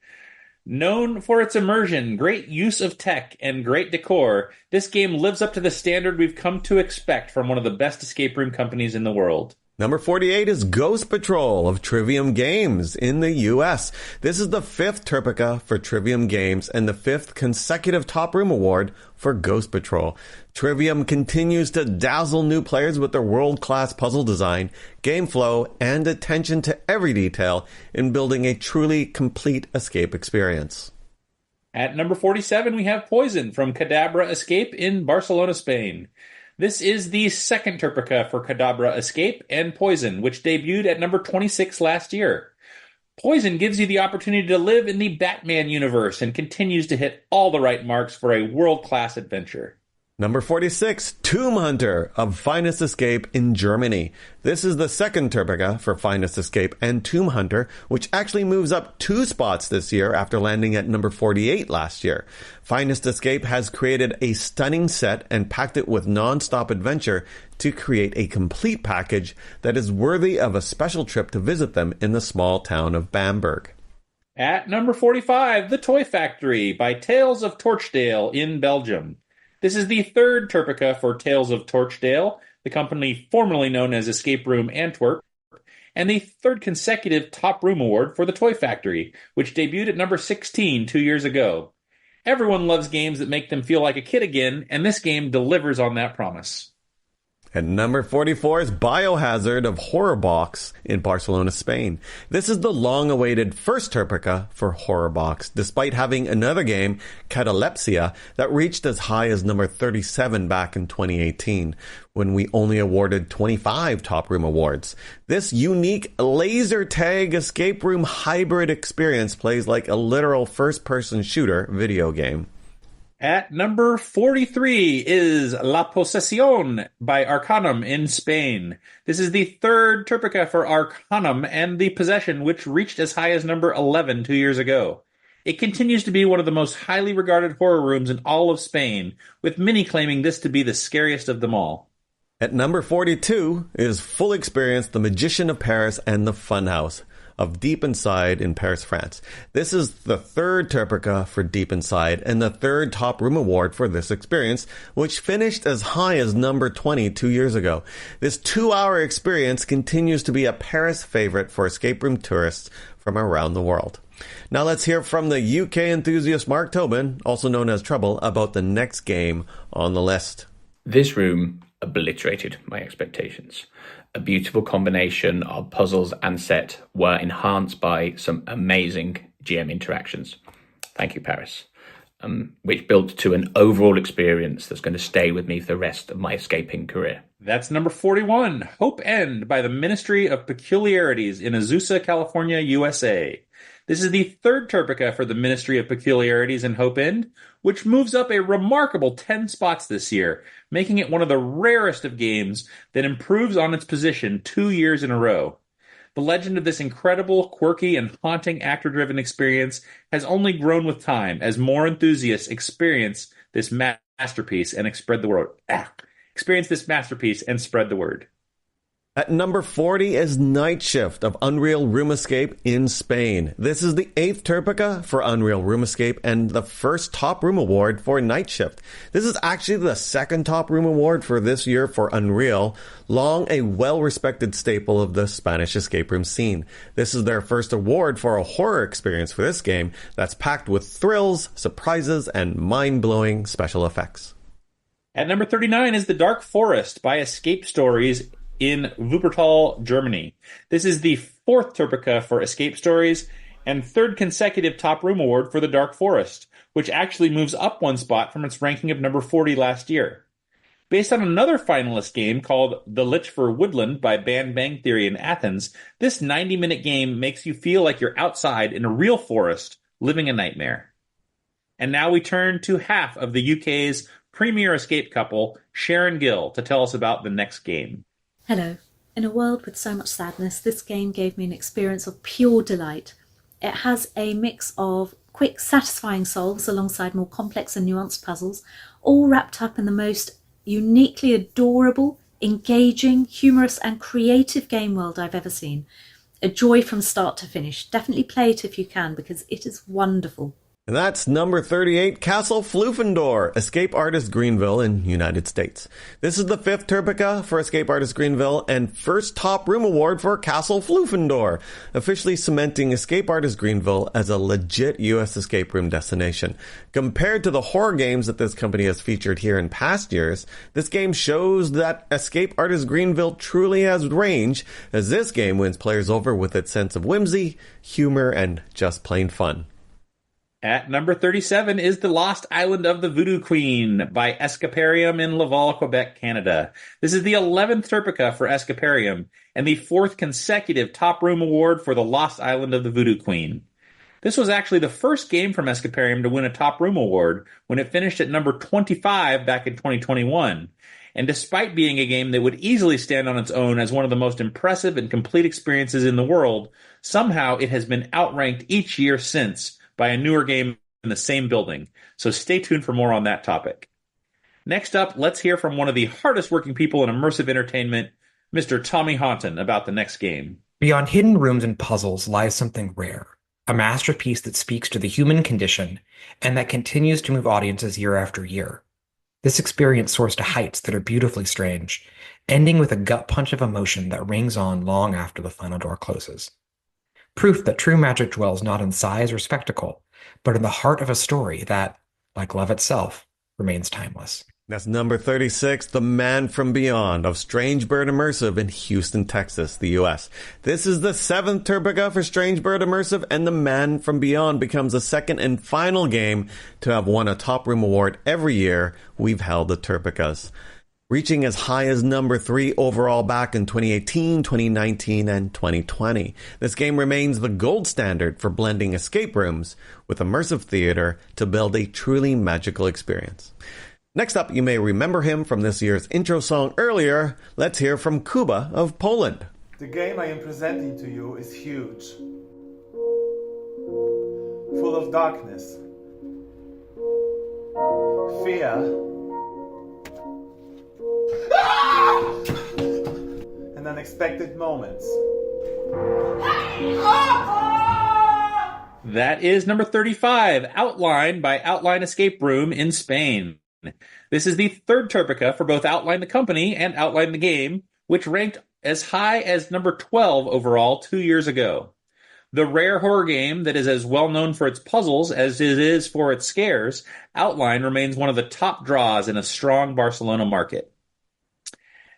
Known for its immersion, great use of tech, and great decor, this game lives up to the standard we've come to expect from one of the best escape room companies in the world. Number 48 is Ghost Patrol of Trivium Games in the US. This is the 5th TERPECA for Trivium Games and the 5th consecutive Top Room Award for Ghost Patrol. Trivium continues to dazzle new players with their world-class puzzle design, game flow, and attention to every detail in building a truly complete escape experience. At number 47, we have Poison from Cadabra Escape in Barcelona, Spain. This is the 2nd TERPECA for Cadabra Escape and Poison, which debuted at number 26 last year. Poison gives you the opportunity to live in the Batman universe and continues to hit all the right marks for a world-class adventure. Number 46, Tomb Hunter of Finest Escape in Germany. This is the 2nd TERPECA for Finest Escape and Tomb Hunter, which actually moves up 2 spots this year after landing at number 48 last year. Finest Escape has created a stunning set and packed it with non-stop adventure to create a complete package that is worthy of a special trip to visit them in the small town of Bamberg. At number 45, The Toy Factory by Tales of Torchdale in Belgium. This is the 3rd TERPECA for Tales of Torchdale, the company formerly known as Escape Room Antwerp, and the 3rd consecutive Top Room Award for The Toy Factory, which debuted at number 16 2 years ago. Everyone loves games that make them feel like a kid again, and this game delivers on that promise. And number 44 is Biohazard of Horror Box in Barcelona, Spain. This is the long-awaited first TERPECA for Horror Box, despite having another game, Catalepsia, that reached as high as number 37 back in 2018, when we only awarded 25 Top Room Awards. This unique laser tag escape room hybrid experience plays like a literal first-person shooter video game. At number 43 is La Posesión by Arcanum in Spain. This is the 3rd TERPECA for Arcanum and The Possession, which reached as high as number 11 2 years ago. It continues to be one of the most highly regarded horror rooms in all of Spain, with many claiming this to be the scariest of them all. At number 42 is Full Experience, The Magician of Paris and the Funhouse of Deep Inside in Paris, France. This is the 3rd TERPECA for Deep Inside and the 3rd Top Room Award for this experience, which finished as high as number 20 2 years ago. This 2-hour experience continues to be a Paris favorite for escape room tourists from around the world. Now let's hear from the UK enthusiast Mark Tobin, also known as Trouble, about the next game on the list. This room obliterated my expectations. A beautiful combination of puzzles and set were enhanced by some amazing GM interactions. Thank you, Paris. Which built to an overall experience that's going to stay with me for the rest of my escaping career. That's number 41, Hope End by the Ministry of Peculiarities in Azusa, California, USA. This is the 3rd TERPECA for the Ministry of Peculiarities in Hope End, which moves up a remarkable 10 spots this year, making it one of the rarest of games that improves on its position 2 years in a row. The legend of this incredible, quirky, and haunting actor-driven experience has only grown with time as more enthusiasts experience this masterpiece and spread the word. At number 40 is Night Shift of Unreal Room Escape in Spain. This is the 8th TERPECA for Unreal Room Escape and the 1st Top Room Award for Night Shift. This is actually the 2nd Top Room Award for this year for Unreal, long a well-respected staple of the Spanish escape room scene. This is their first award for a horror experience for this game that's packed with thrills, surprises, and mind-blowing special effects. At number 39 is The Dark Forest by Escape Stories in Wuppertal, Germany. This is the 4th TERPECA for Escape Stories and 3rd consecutive Top Room Award for The Dark Forest, which actually moves up 1 spot from its ranking of number 40 last year. Based on another finalist game called The Litchfer Woodland by Bang Theory in Athens, this 90-minute game makes you feel like you're outside in a real forest, living a nightmare. And now we turn to half of the UK's premier escape couple, Sharon Gill, to tell us about the next game. Hello. In a world with so much sadness, this game gave me an experience of pure delight. It has a mix of quick, satisfying solves alongside more complex and nuanced puzzles, all wrapped up in the most uniquely adorable, engaging, humorous and creative game world I've ever seen. A joy from start to finish. Definitely play it if you can, because it is wonderful. And that's number 38, Castle Floofendor, Escape Artist Greenville in United States. This is the 5th TERPECA for Escape Artist Greenville and first Top Room Award for Castle Floofendor, officially cementing Escape Artist Greenville as a legit U.S. escape room destination. Compared to the horror games that this company has featured here in past years, this game shows that Escape Artist Greenville truly has range, as this game wins players over with its sense of whimsy, humor, and just plain fun. At number 37 is The Lost Island of the Voodoo Queen by Escaparium in Laval, Quebec, Canada. This is the 11th TERPECA for Escaparium and the 4th consecutive Top Room Award for The Lost Island of the Voodoo Queen. This was actually the first game from Escaparium to win a Top Room Award when it finished at number 25 back in 2021. And despite being a game that would easily stand on its own as one of the most impressive and complete experiences in the world, somehow it has been outranked each year since by a newer game in the same building. So stay tuned for more on that topic. Next up, let's hear from one of the hardest working people in immersive entertainment, Mr. Tommy Haunton, about the next game. Beyond hidden rooms and puzzles lies something rare, a masterpiece that speaks to the human condition and that continues to move audiences year after year. This experience soars to heights that are beautifully strange, ending with a gut punch of emotion that rings on long after the final door closes. Proof that true magic dwells not in size or spectacle, but in the heart of a story that, like love itself, remains timeless. That's number 36, The Man from Beyond of Strange Bird Immersive in Houston, Texas, the U.S. This is the 7th TERPECA for Strange Bird Immersive, and The Man from Beyond becomes the second and final game to have won a Top Room Award every year we've held the TERPECAs, reaching as high as number 3 overall back in 2018, 2019, and 2020. This game remains the gold standard for blending escape rooms with immersive theater to build a truly magical experience. Next up, you may remember him from this year's intro song earlier. Let's hear from Kuba of Poland. The game I am presenting to you is huge, full of darkness, fear, and unexpected moments. That is number 35, Outline by Outline Escape Room in Spain. This is the 3rd TERPECA for both Outline the company and Outline the game, which ranked as high as number 12 overall 2 years ago. The rare horror game that is as well known for its puzzles as it is for its scares, Outline remains one of the top draws in a strong Barcelona market.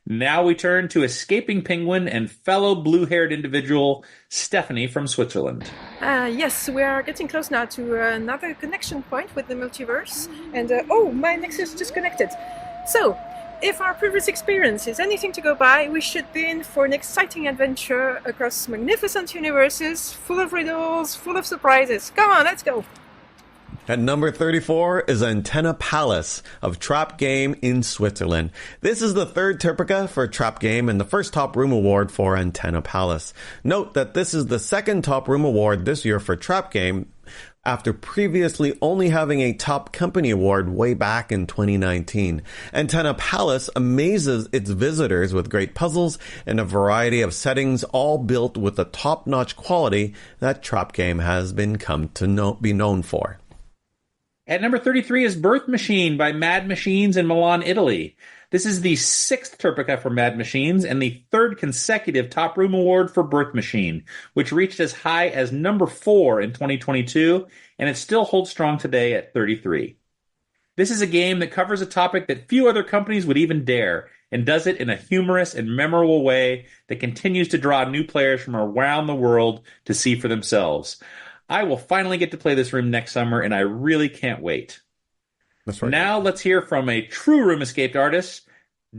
Now we turn to escaping penguin and fellow blue-haired individual Stephanie from Switzerland. Yes, we are getting close now to another connection point with the multiverse. And my Nexus just connected. So, if our previous experience is anything to go by, we should be in for an exciting adventure across magnificent universes, full of riddles, full of surprises. Come on, let's go! At number 34 is Antenna Palace of Trap Game in Switzerland. This is the 3rd TERPECA for Trap Game and the first Top Room Award for Antenna Palace. Note that this is the 2nd Top Room Award this year for Trap Game, after previously only having a Top Company Award way back in 2019. Antenna Palace amazes its visitors with great puzzles and a variety of settings, all built with the top-notch quality that Trap Game has come to be known for. At number 33 is Birth Machine by Mad Machines in Milan, Italy. This is the 6th TERPECA for Mad Machines and the 3rd consecutive Top Room Award for Birth Machine, which reached as high as number 4 in 2022, and it still holds strong today at 33. This is a game that covers a topic that few other companies would even dare, and does it in a humorous and memorable way that continues to draw new players from around the world to see for themselves. I will finally get to play this room next summer, and I really can't wait. That's right. Now let's hear from a true room escaped artist,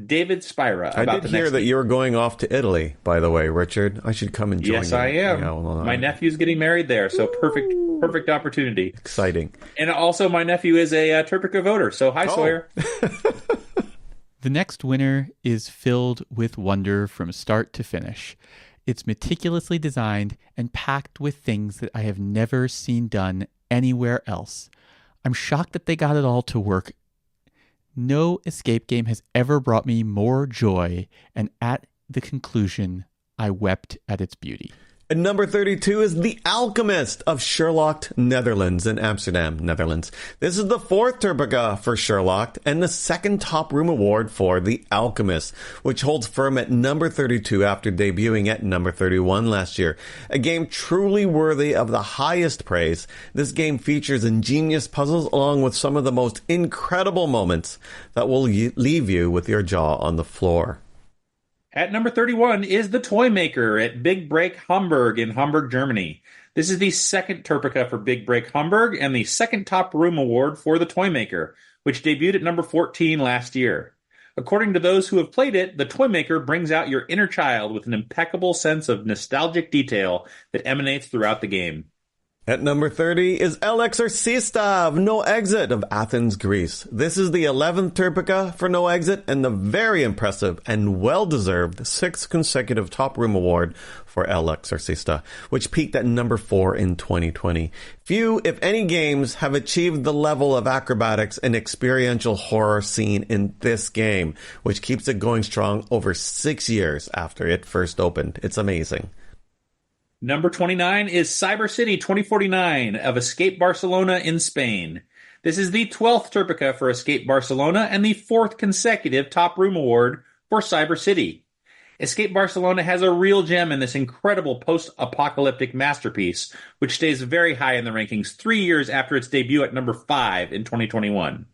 David Spira. I did hear that you were going off to Italy, by the way, Richard. I should come and join you. Yes, I am. Yeah, well, my nephew's getting married there, so perfect opportunity. Exciting. And also, my nephew is a TERPECA voter, so hi, Sawyer. The next winner is filled with wonder from start to finish. It's meticulously designed and packed with things that I have never seen done anywhere else. I'm shocked that they got it all to work. No escape game has ever brought me more joy, and at the conclusion, I wept at its beauty. At number 32 is The Alchemist of Sherlock, Netherlands in Amsterdam, Netherlands. This is the 4th TERPECA for Sherlock and the 2nd Top Room Award for The Alchemist, which holds firm at number 32 after debuting at number 31 last year. A game truly worthy of the highest praise. This game features ingenious puzzles along with some of the most incredible moments that will leave you with your jaw on the floor. At number 31 is The Toy Maker at Big Break Hamburg in Hamburg, Germany. This is the 2nd TERPECA for Big Break Hamburg and the 2nd Top Room Award for The Toy Maker, which debuted at number 14 last year. According to those who have played it, The Toy Maker brings out your inner child with an impeccable sense of nostalgic detail that emanates throughout the game. At number 30 is El Exorcista of No Exit of Athens, Greece. This is the 11th TERPECA for No Exit and the very impressive and well-deserved 6th consecutive Top Room Award for El Exorcista, which peaked at number 4 in 2020. Few, if any, games have achieved the level of acrobatics and experiential horror seen in this game, which keeps it going strong over 6 years after it first opened. It's amazing. Number 29 is Cyber City 2049 of Escape Barcelona in Spain. This is the 12th TERPECA for Escape Barcelona and the 4th consecutive Top Room Award for Cyber City. Escape Barcelona has a real gem in this incredible post-apocalyptic masterpiece, which stays very high in the rankings 3 years after its debut at number 5 in 2021.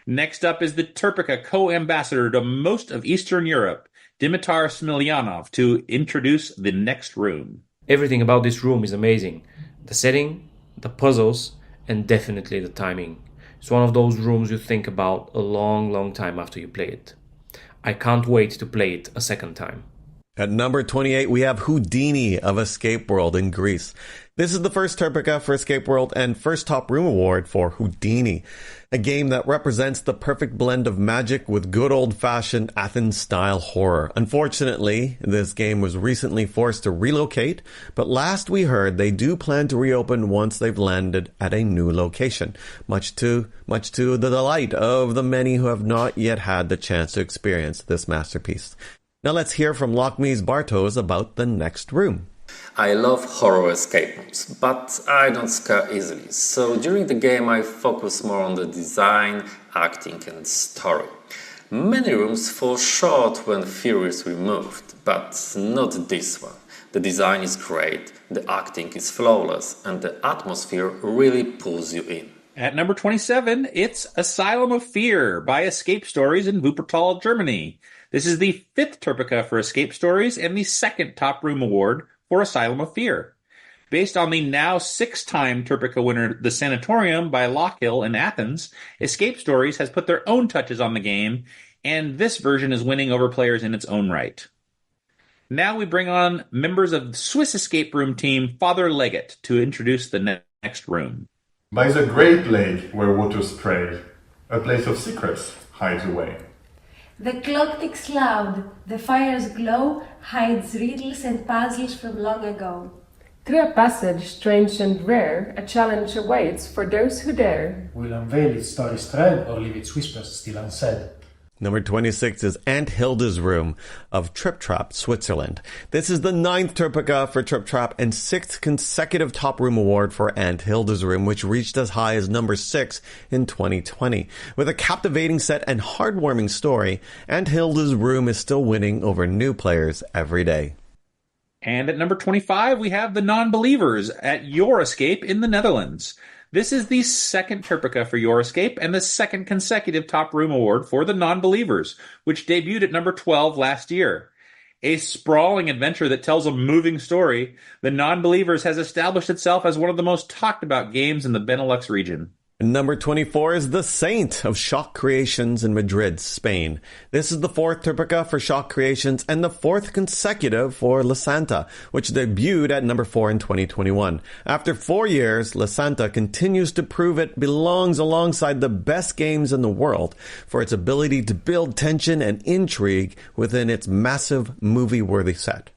Next up is the TERPECA co-ambassador to most of Eastern Europe, Dimitar Smilyanov, to introduce the next room. Everything about this room is amazing. The setting, the puzzles, and definitely the timing. It's one of those rooms you think about a long time after you play it. I can't wait to play it a second time. At number 28, we have Houdini of Escape World in Greece. This is the first TERPECA for Escape World and first Top Room Award for Houdini, a game that represents the perfect blend of magic with good old-fashioned Athens-style horror. Unfortunately, this game was recently forced to relocate, but last we heard they do plan to reopen once they've landed at a new location, much to the delight of the many who have not yet had the chance to experience this masterpiece. Now let's hear from Lockme's Bartos about the next room. I love horror escape rooms, but I don't scare easily, so during the game I focus more on the design, acting and story. Many rooms fall short when fear is removed, but not this one. The design is great, the acting is flawless, and the atmosphere really pulls you in. At number 27, it's Asylum of Fear by Escape Stories in Wuppertal, Germany. This is the 5th TERPECA for Escape Stories and the 2nd Top Room Award for Asylum of Fear. Based on the now 6-time TERPECA winner The Sanatorium by Lockhill in Athens, Escape Stories has put their own touches on the game, and this version is winning over players in its own right. Now we bring on members of the Swiss escape room team Father Leggett to introduce the next room. By the great lake where waters spray, a place of secrets hides away. The clock ticks loud, the fire's glow hides riddles and puzzles from long ago. Through a passage strange and rare, a challenge awaits for those who dare. We'll unveil its story's thread or leave its whispers still unsaid. Number 26 is Aunt Hilda's Room of Trip Trap, Switzerland. This is the 9th TERPECA for Trip Trap and 6th consecutive Top Room Award for Aunt Hilda's Room, which reached as high as number 6 in 2020. With a captivating set and heartwarming story, Aunt Hilda's Room is still winning over new players every day. And at number 25, we have The Non-Believers at Your Escape in the Netherlands. This is the 2nd TERPECA for Your Escape and the 2nd consecutive Top Room Award for The Non-Believers, which debuted at number 12 last year. A sprawling adventure that tells a moving story, The Non-Believers has established itself as one of the most talked about games in the Benelux region. Number 24 is The Saint of Shock Creations in Madrid, Spain. This is the 4th TERPECA for Shock Creations and the 4th consecutive for La Santa, which debuted at number 4 in 2021. After 4 years, La Santa continues to prove it belongs alongside the best games in the world for its ability to build tension and intrigue within its massive movie-worthy set.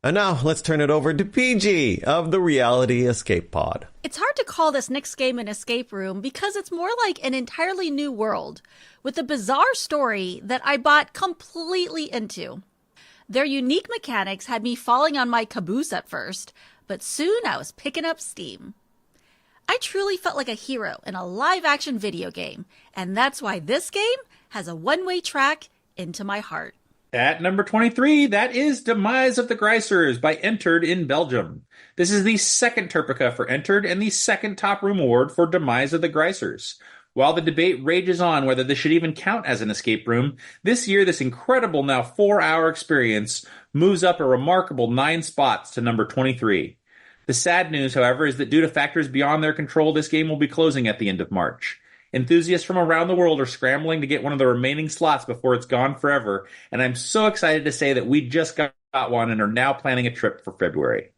And now, let's turn it over to PG of the Reality Escape Pod. It's hard to call this next game an escape room because it's more like an entirely new world with a bizarre story that I bought completely into. Their unique mechanics had me falling on my caboose at first, but soon I was picking up steam. I truly felt like a hero in a live-action video game, and that's why this game has a one-way track into my heart. At number 23, that is Demise of the Greisers by Entered in Belgium. This is the second TERPECA for Entered and the second top room award for Demise of the Greisers. While the debate rages on whether this should even count as an escape room, this year this incredible now 4-hour experience moves up a remarkable 9 spots to number 23. The sad news, however, is that due to factors beyond their control, this game will be closing at the end of March. Enthusiasts from around the world are scrambling to get one of the remaining slots before it's gone forever, and I'm so excited to say that we just got one and are now planning a trip for February.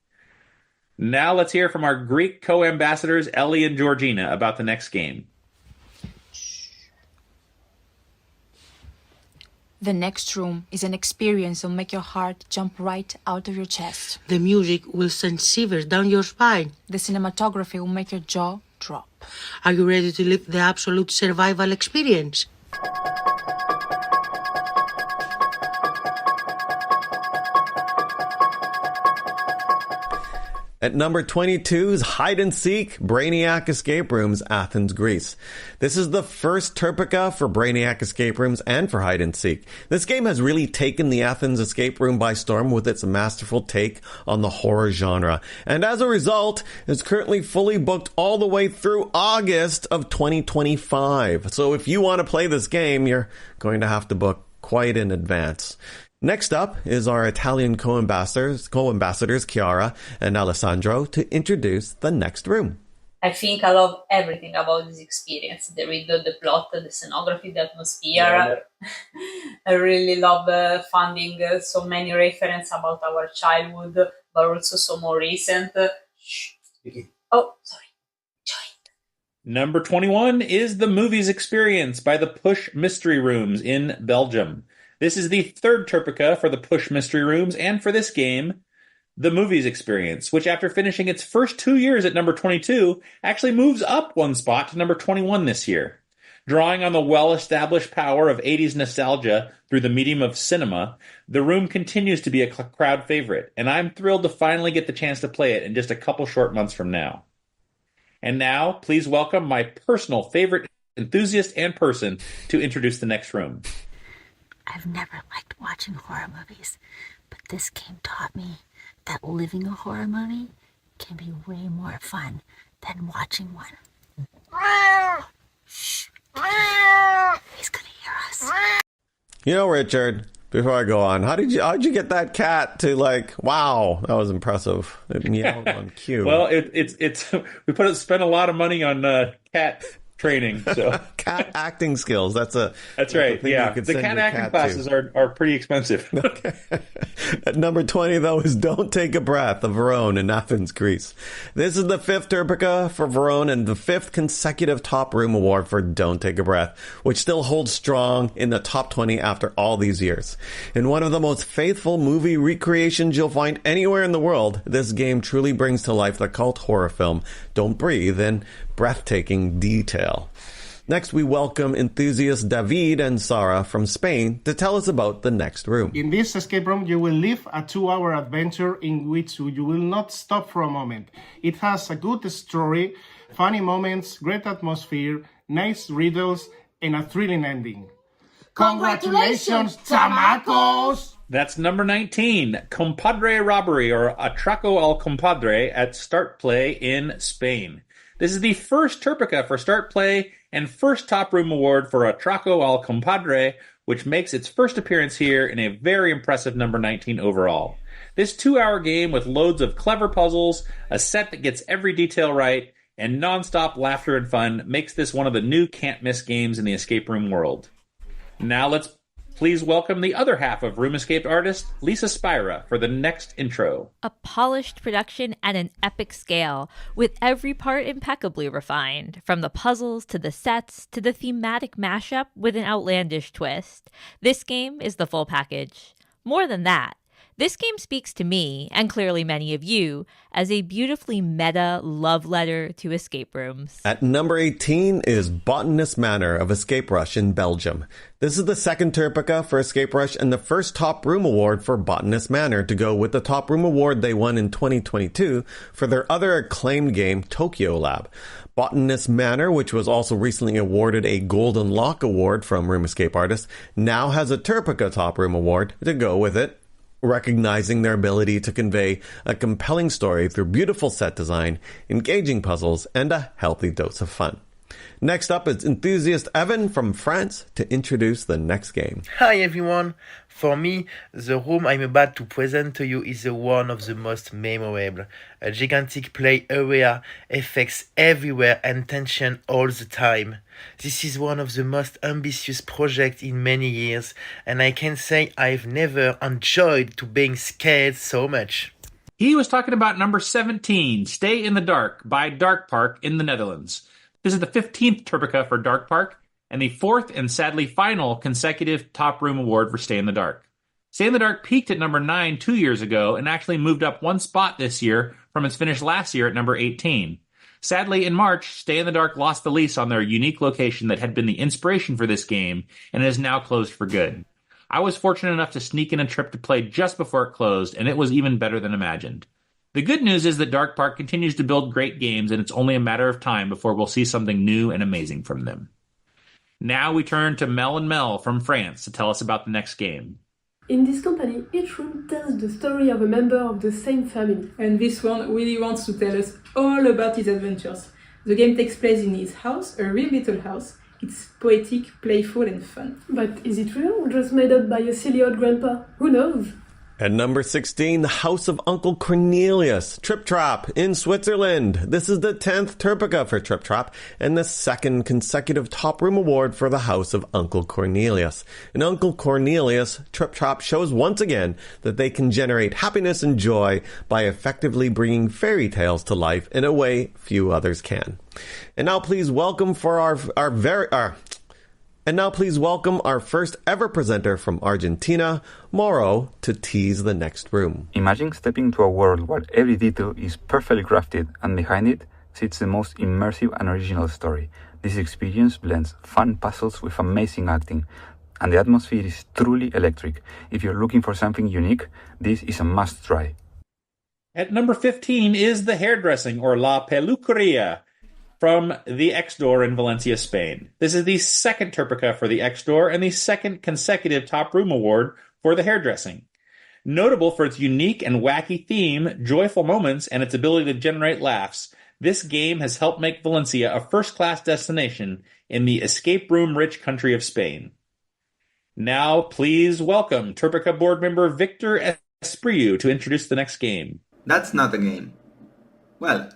Now let's hear from our Greek co-ambassadors Ellie and Georgina about the next game. The next room is an experience that will make your heart jump right out of your chest. The music will send shivers down your spine. The cinematography will make your jaw drop. Are you ready to live the absolute survival experience? At number 22 is Hide and Seek, Brainiac Escape Rooms, Athens, Greece. This is the first TERPECA for Brainiac Escape Rooms and for Hide and Seek. This game has really taken the Athens escape room by storm with its masterful take on the horror genre. And as a result, it's currently fully booked all the way through August of 2025. So if you want to play this game, you're going to have to book quite in advance. Next up is our Italian co-ambassadors Chiara and Alessandro to introduce the next room. I think I love everything about this experience. The riddle, the plot, the scenography, the atmosphere. I really love finding so many references about our childhood, but also so more recent. Oh, sorry. Number 21 is The Movies Experience by the Push Mystery Rooms in Belgium. This is the third TERPECA for the Push Mystery Rooms, and for this game, The Movies Experience, which after finishing its first 2 years at number 22, actually moves up 1 spot to number 21 this year. Drawing on the well-established power of 80s nostalgia through the medium of cinema, the room continues to be a crowd favorite, and I'm thrilled to finally get the chance to play it in just a couple short months from now. And now, please welcome my personal favorite enthusiast and person to introduce the next room. I've never liked watching horror movies, but this game taught me that living a horror movie can be way more fun than watching one. Shh, he's gonna hear us. You know, Richard, before I go on, how'd you get that cat to wow, that was impressive. On cue. Well, it's we spent a lot of money on cat training, so cat acting skills. That's right. Yeah, the cat acting classes are pretty expensive. Okay. At number 20, though, is Don't Take a Breath of Verone in Athens, Greece. This is the 5th TERPECA for Verone and the 5th consecutive top room award for Don't Take a Breath, which still holds strong in the top 20 after all these years. In one of the most faithful movie recreations you'll find anywhere in the world, this game truly brings to life the cult horror film Don't Breathe in breathtaking detail. Next, we welcome enthusiasts David and Sara from Spain to tell us about the next room. In this escape room, you will live a 2-hour adventure in which you will not stop for a moment. It has a good story, funny moments, great atmosphere, nice riddles, and a thrilling ending. Congratulations, chamacos! That's number 19, Compadre Robbery, or Atraco al Compadre at Start Play in Spain. This is the first TERPECA for Start Play and first top room award for Atraco al Compadre, which makes its first appearance here in a very impressive number 19 overall. This 2-hour game with loads of clever puzzles, a set that gets every detail right, and non-stop laughter and fun makes this one of the new can't-miss games in the escape room world. Now let's please welcome the other half of Room Escape artist, Lisa Spira, for the next intro. A polished production at an epic scale, with every part impeccably refined, from the puzzles to the sets to the thematic mashup with an outlandish twist. This game is the full package. More than that, This game speaks to me, and clearly many of you, as a beautifully meta love letter to escape rooms. At number 18 is Botanist Manor of Escape Rush in Belgium. This is the second TERPECA for Escape Rush and the first Top Room Award for Botanist Manor to go with the Top Room Award they won in 2022 for their other acclaimed game, Tokyo Lab. Botanist Manor, which was also recently awarded a Golden Lock Award from Room Escape Artists, now has a TERPECA Top Room Award to go with it, recognizing their ability to convey a compelling story through beautiful set design, engaging puzzles, and a healthy dose of fun. Next up is enthusiast Evan from France to introduce the next game. Hi everyone! For me, the room I'm about to present to you is one of the most memorable. A gigantic play area, effects everywhere and tension all the time. This is one of the most ambitious projects in many years, and I can say I've never enjoyed to being scared so much. He was talking about number 17, Stay in the Dark by Dark Park in the Netherlands. This is the 15th TERPECA for Dark Park, and the fourth and sadly final consecutive Top Room Award for Stay in the Dark. Stay in the Dark peaked at number 9 2 years ago and actually moved up one spot this year from its finish last year at number 18. Sadly, in March, Stay in the Dark lost the lease on their unique location that had been the inspiration for this game and is now closed for good. I was fortunate enough to sneak in a trip to play just before it closed, and it was even better than imagined. The good news is that Dark Park continues to build great games, and it's only a matter of time before we'll see something new and amazing from them. Now we turn to Mel and Mel from France to tell us about the next game. In this company, each room tells the story of a member of the same family. And this one really wants to tell us all about his adventures. The game takes place in his house, a real little house. It's poetic, playful, and fun. But is it real or just made up by a silly old grandpa? Who knows? At number 16, The House of Uncle Cornelius, Trip Trap in Switzerland. This is the 10th TERPECA for Trip Trap and the second consecutive Top Room Award for The House of Uncle Cornelius. In Uncle Cornelius, Trip Trap shows once again that they can generate happiness and joy by effectively bringing fairy tales to life in a way few others can. And now please welcome our first ever presenter from Argentina, Mauro, to tease the next room. Imagine stepping into a world where every detail is perfectly crafted and behind it sits the most immersive and original story. This experience blends fun puzzles with amazing acting, and the atmosphere is truly electric. If you're looking for something unique, this is a must-try. At number 15 is The Hairdressing, or La Peluqueria, from the X-Door in Valencia, Spain. This is the second TERPECA for the X-Door and the second consecutive Top Room Award for The Hairdressing. Notable for its unique and wacky theme, joyful moments, and its ability to generate laughs, this game has helped make Valencia a first-class destination in the escape room-rich country of Spain. Now, please welcome TERPECA board member Victor Espriu to introduce the next game. That's not a game. Well,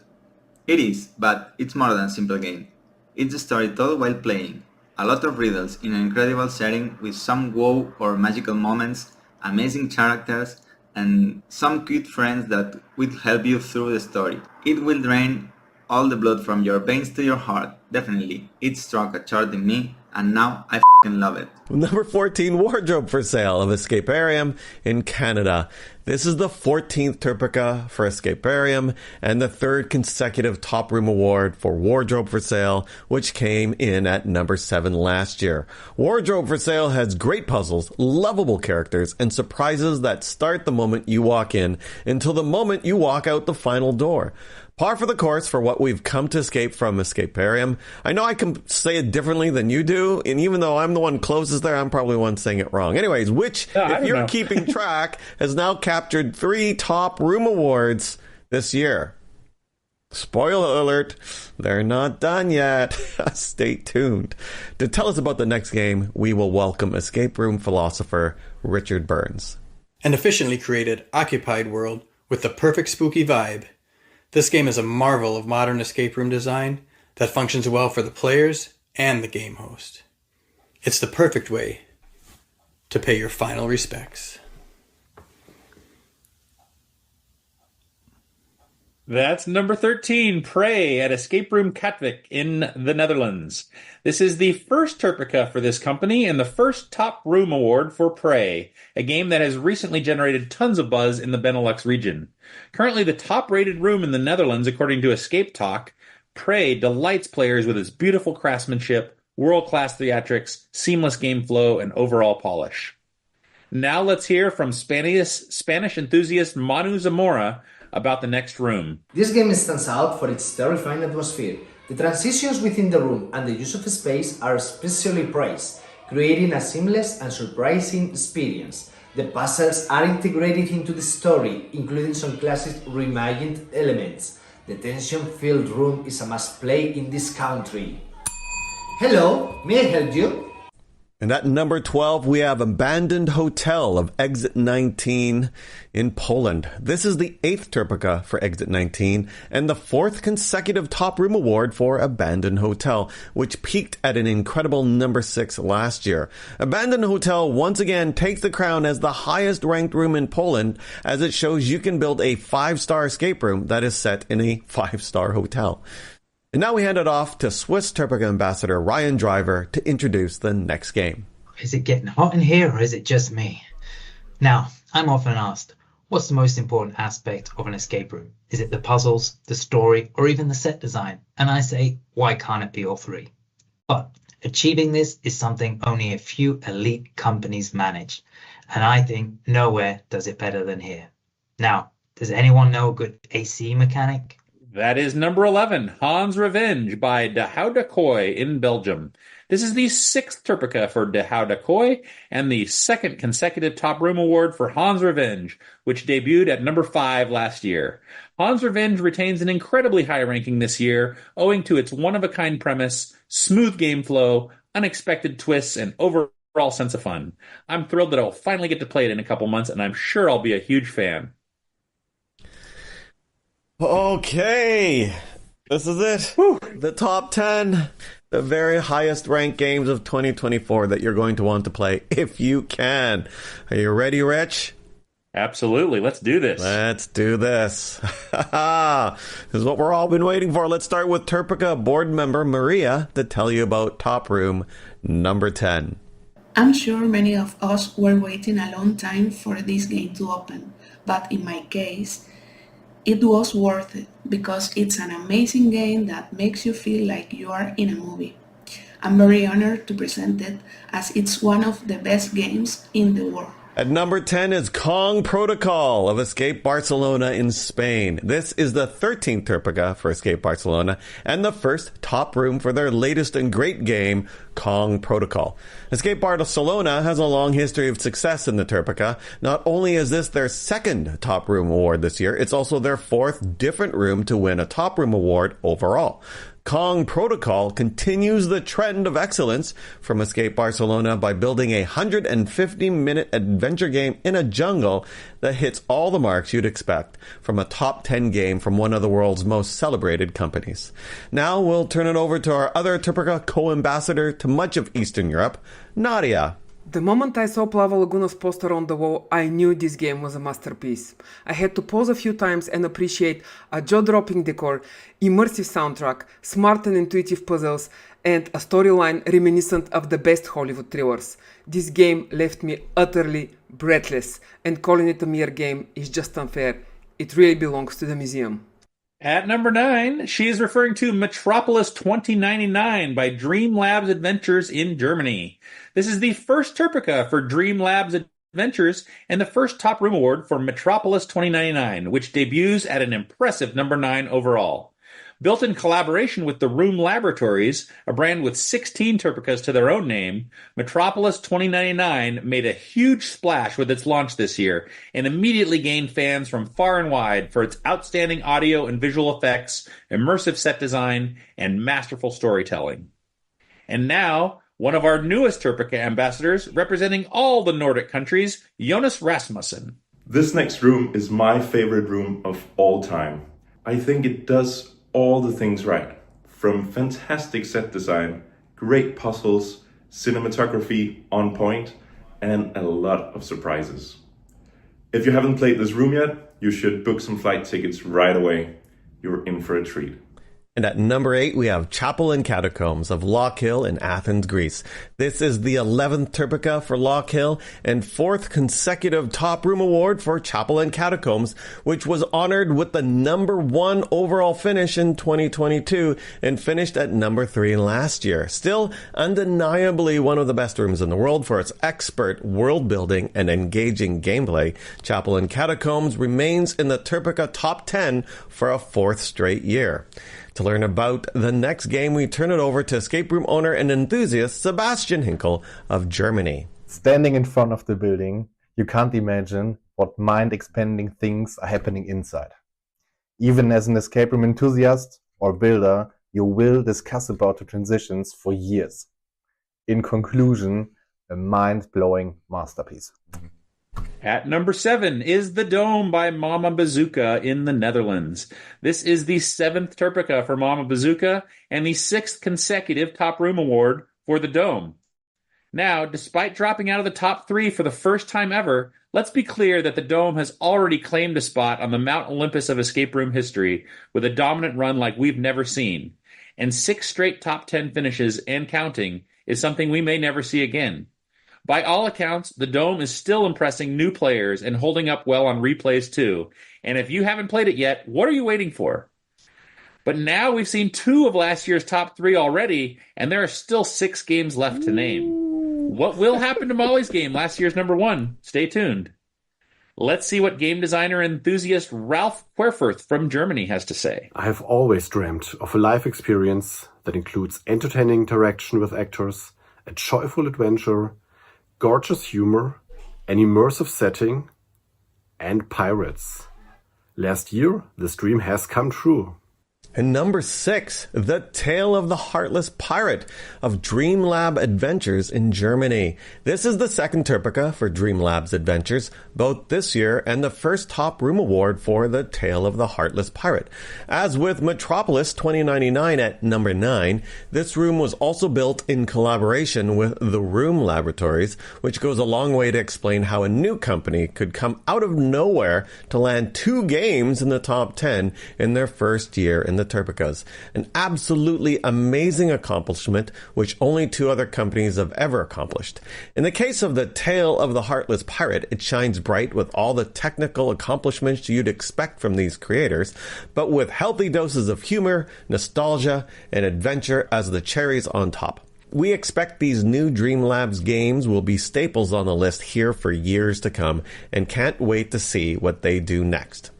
it is, but it's more than a simple game. It's a story told while playing. A lot of riddles in an incredible setting with some wow or magical moments, amazing characters, and some cute friends that will help you through the story. It will drain all the blood from your veins to your heart, definitely. It struck a chord in me, and now I f***ing love it. Number 14, Wardrobe for Sale of Escaparium in Canada. This is the 14th TERPECA for Escaparium and the third consecutive Top Room Award for Wardrobe for Sale, which came in at number 7 last year. Wardrobe for Sale has great puzzles, lovable characters, and surprises that start the moment you walk in until the moment you walk out the final door. Par for the course for what we've come to escape from Escaparium. I know I can say it differently than you do, and even though I'm the one closest there, I'm probably the one saying it wrong. Anyways, which, if you're keeping track, has now captured 3 Top Room Awards this year. Spoiler alert, they're not done yet. Stay tuned. To tell us about the next game, we will welcome escape room philosopher Richard Burns. An efficiently created, occupied world with the perfect spooky vibe. This game is a marvel of modern escape room design that functions well for the players and the game host. It's the perfect way to pay your final respects. That's number 13, Prey at Escape Room Katwijk in the Netherlands. This is the first TERPECA for this company and the first Top Room Award for Prey, a game that has recently generated tons of buzz in the Benelux region. Currently the top-rated room in the Netherlands, according to Escape Talk, Prey delights players with its beautiful craftsmanship, world-class theatrics, seamless game flow, and overall polish. Now let's hear from Spanish enthusiast Manu Zamora about the next room. This game stands out for its terrifying atmosphere. The transitions within the room and the use of space are especially praised, creating a seamless and surprising experience. The puzzles are integrated into the story, including some classic reimagined elements. The tension-filled room is a must-play in this country. Hello, may I help you? And at number 12, we have Abandoned Hotel of Exit 19 in Poland. This is the 8th TERPECA for Exit 19 and the 4th consecutive Top Room Award for Abandoned Hotel, which peaked at an incredible number 6 last year. Abandoned Hotel once again takes the crown as the highest ranked room in Poland, as it shows you can build a 5-star escape room that is set in a 5-star hotel. And now we hand it off to Swiss TERPECA ambassador Ryan Driver to introduce the next game. Is it getting hot in here or is it just me? Now, I'm often asked, what's the most important aspect of an escape room? Is it the puzzles, the story, or even the set design? And I say, why can't it be all three? But achieving this is something only a few elite companies manage. And I think nowhere does it better than here. Now, does anyone know a good AC mechanic? That is number 11, Hans Revenge by De Houde Kooi in Belgium. This is the 6th TERPECA for De Houde Kooi and the 2nd consecutive Top Room Award for Hans Revenge, which debuted at number 5 last year. Hans Revenge retains an incredibly high ranking this year, owing to its one-of-a-kind premise, smooth game flow, unexpected twists, and overall sense of fun. I'm thrilled that I'll finally get to play it in a couple months, and I'm sure I'll be a huge fan. Okay, this is it. Whew. The top 10, the very highest ranked games of 2024 that you're going to want to play if you can. Are you ready, Rich? Absolutely. Let's do this. Let's do this. This is what we're all been waiting for. Let's start with TERPECA board member Maria to tell you about Top Room number 10. I'm sure many of us were waiting a long time for this game to open, but in my case, it was worth it because it's an amazing game that makes you feel like you are in a movie. I'm very honored to present it as it's one of the best games in the world. At number 10 is Kong Protocol of Escape Barcelona in Spain. This is the 13th TERPECA for Escape Barcelona and the first top room for their latest and great game, Kong Protocol. Escape Barcelona has a long history of success in the TERPECA. Not only is this their 2nd top room award this year, it's also their 4th different room to win a top room award overall. Kong Protocol continues the trend of excellence from Escape Barcelona by building a 150-minute adventure game in a jungle that hits all the marks you'd expect from a top 10 game from one of the world's most celebrated companies. Now we'll turn it over to our other TERPECA co-ambassador to much of Eastern Europe, Nadia. The moment I saw Plava Laguna's poster on the wall, I knew this game was a masterpiece. I had to pause a few times and appreciate a jaw-dropping decor, immersive soundtrack, smart and intuitive puzzles, and a storyline reminiscent of the best Hollywood thrillers. This game left me utterly breathless, and calling it a mere game is just unfair. It really belongs to the museum. At number 9, she is referring to Metropolis 2099 by Dream Labs Adventures in Germany. This is the first TERPECA for Dream Labs Adventures and the first Top Room Award for Metropolis 2099, which debuts at an impressive number 9 overall. Built in collaboration with the Room Laboratories, a brand with 16 TERPECAs to their own name, Metropolis 2099 made a huge splash with its launch this year and immediately gained fans from far and wide for its outstanding audio and visual effects, immersive set design, and masterful storytelling. And now, one of our newest TERPECA ambassadors representing all the Nordic countries, Jonas Rasmussen. This next room is my favorite room of all time. I think it does all the things right, from fantastic set design, great puzzles, cinematography on point, and a lot of surprises. If you haven't played this room yet, you should book some flight tickets right away. you're in for a treat. And at number 8, we have Chapel and Catacombs of Lock Hill in Athens, Greece. This is the 11th TERPECA for Lock Hill and 4th consecutive Top Room Award for Chapel and Catacombs, which was honored with the number 1 overall finish in 2022 and finished at number 3 last year. Still, undeniably one of the best rooms in the world for its expert world building and engaging gameplay. Chapel and Catacombs remains in the TERPECA top 10 for a 4th straight year. To learn about the next game, we turn it over to escape room owner and enthusiast Sebastian Hinkel of Germany. Standing in front of the building, you can't imagine what mind-expanding things are happening inside. Even as an escape room enthusiast or builder, you will discuss about the transitions for years. In conclusion, a mind-blowing masterpiece. At number 7 is The Dome by Mama Bazooka in the Netherlands. This is the 7th TERPECA for Mama Bazooka and the 6th consecutive Top Room Award for The Dome. Now, despite dropping out of the top 3 for the first time ever, let's be clear that The Dome has already claimed a spot on the Mount Olympus of escape room history with a dominant run like we've never seen. And 6 straight top 10 finishes and counting is something we may never see again. By all accounts, The Dome is still impressing new players and holding up well on replays too. And if you haven't played it yet, what are you waiting for? But now we've seen 2 of last year's top 3 already, and there are still 6 games left to name. What will happen to Molly's game, last year's number 1? Stay tuned. Let's see what game designer and enthusiast Ralph Querfurth from Germany has to say. I have always dreamt of a live experience that includes entertaining interaction with actors, a joyful adventure, gorgeous humor, an immersive setting, and pirates. Last year, this dream has come true. And number 6, The Tale of the Heartless Pirate of Dreamlab Adventures in Germany. This is the 2nd TERPECA for Dreamlab's Adventures, both this year and the first Top Room Award for The Tale of the Heartless Pirate. As with Metropolis 2099 at number 9, this room was also built in collaboration with the Room Laboratories, which goes a long way to explain how a new company could come out of nowhere to land 2 games in the top 10 in their first year in the TERPECAs. An absolutely amazing accomplishment which only 2 other companies have ever accomplished. In the case of The Tale of the Heartless Pirate, it shines bright with all the technical accomplishments you'd expect from these creators, but with healthy doses of humor, nostalgia, and adventure as the cherries on top. We expect these new Dreamlabs games will be staples on the list here for years to come, and can't wait to see what they do next.